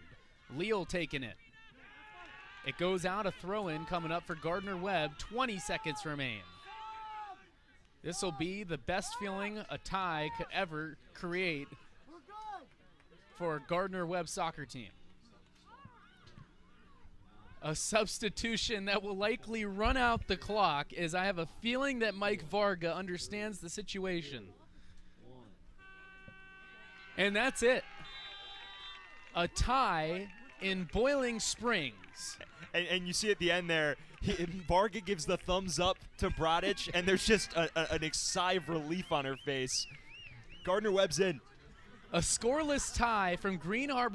Leal taking it. It goes out, a throw-in coming up for Gardner Webb, 20 seconds remain. This will be the best feeling a tie could ever create for a Gardner Webb soccer team. A substitution that will likely run out the clock, as I have a feeling that Mike Varga understands the situation. And that's it. A tie in Boiling Springs. And you see at the end there, Varga gives the thumbs up to Bradic, and there's just an sigh of relief on her face. Gardner Webb's in. A scoreless tie from Green Harbor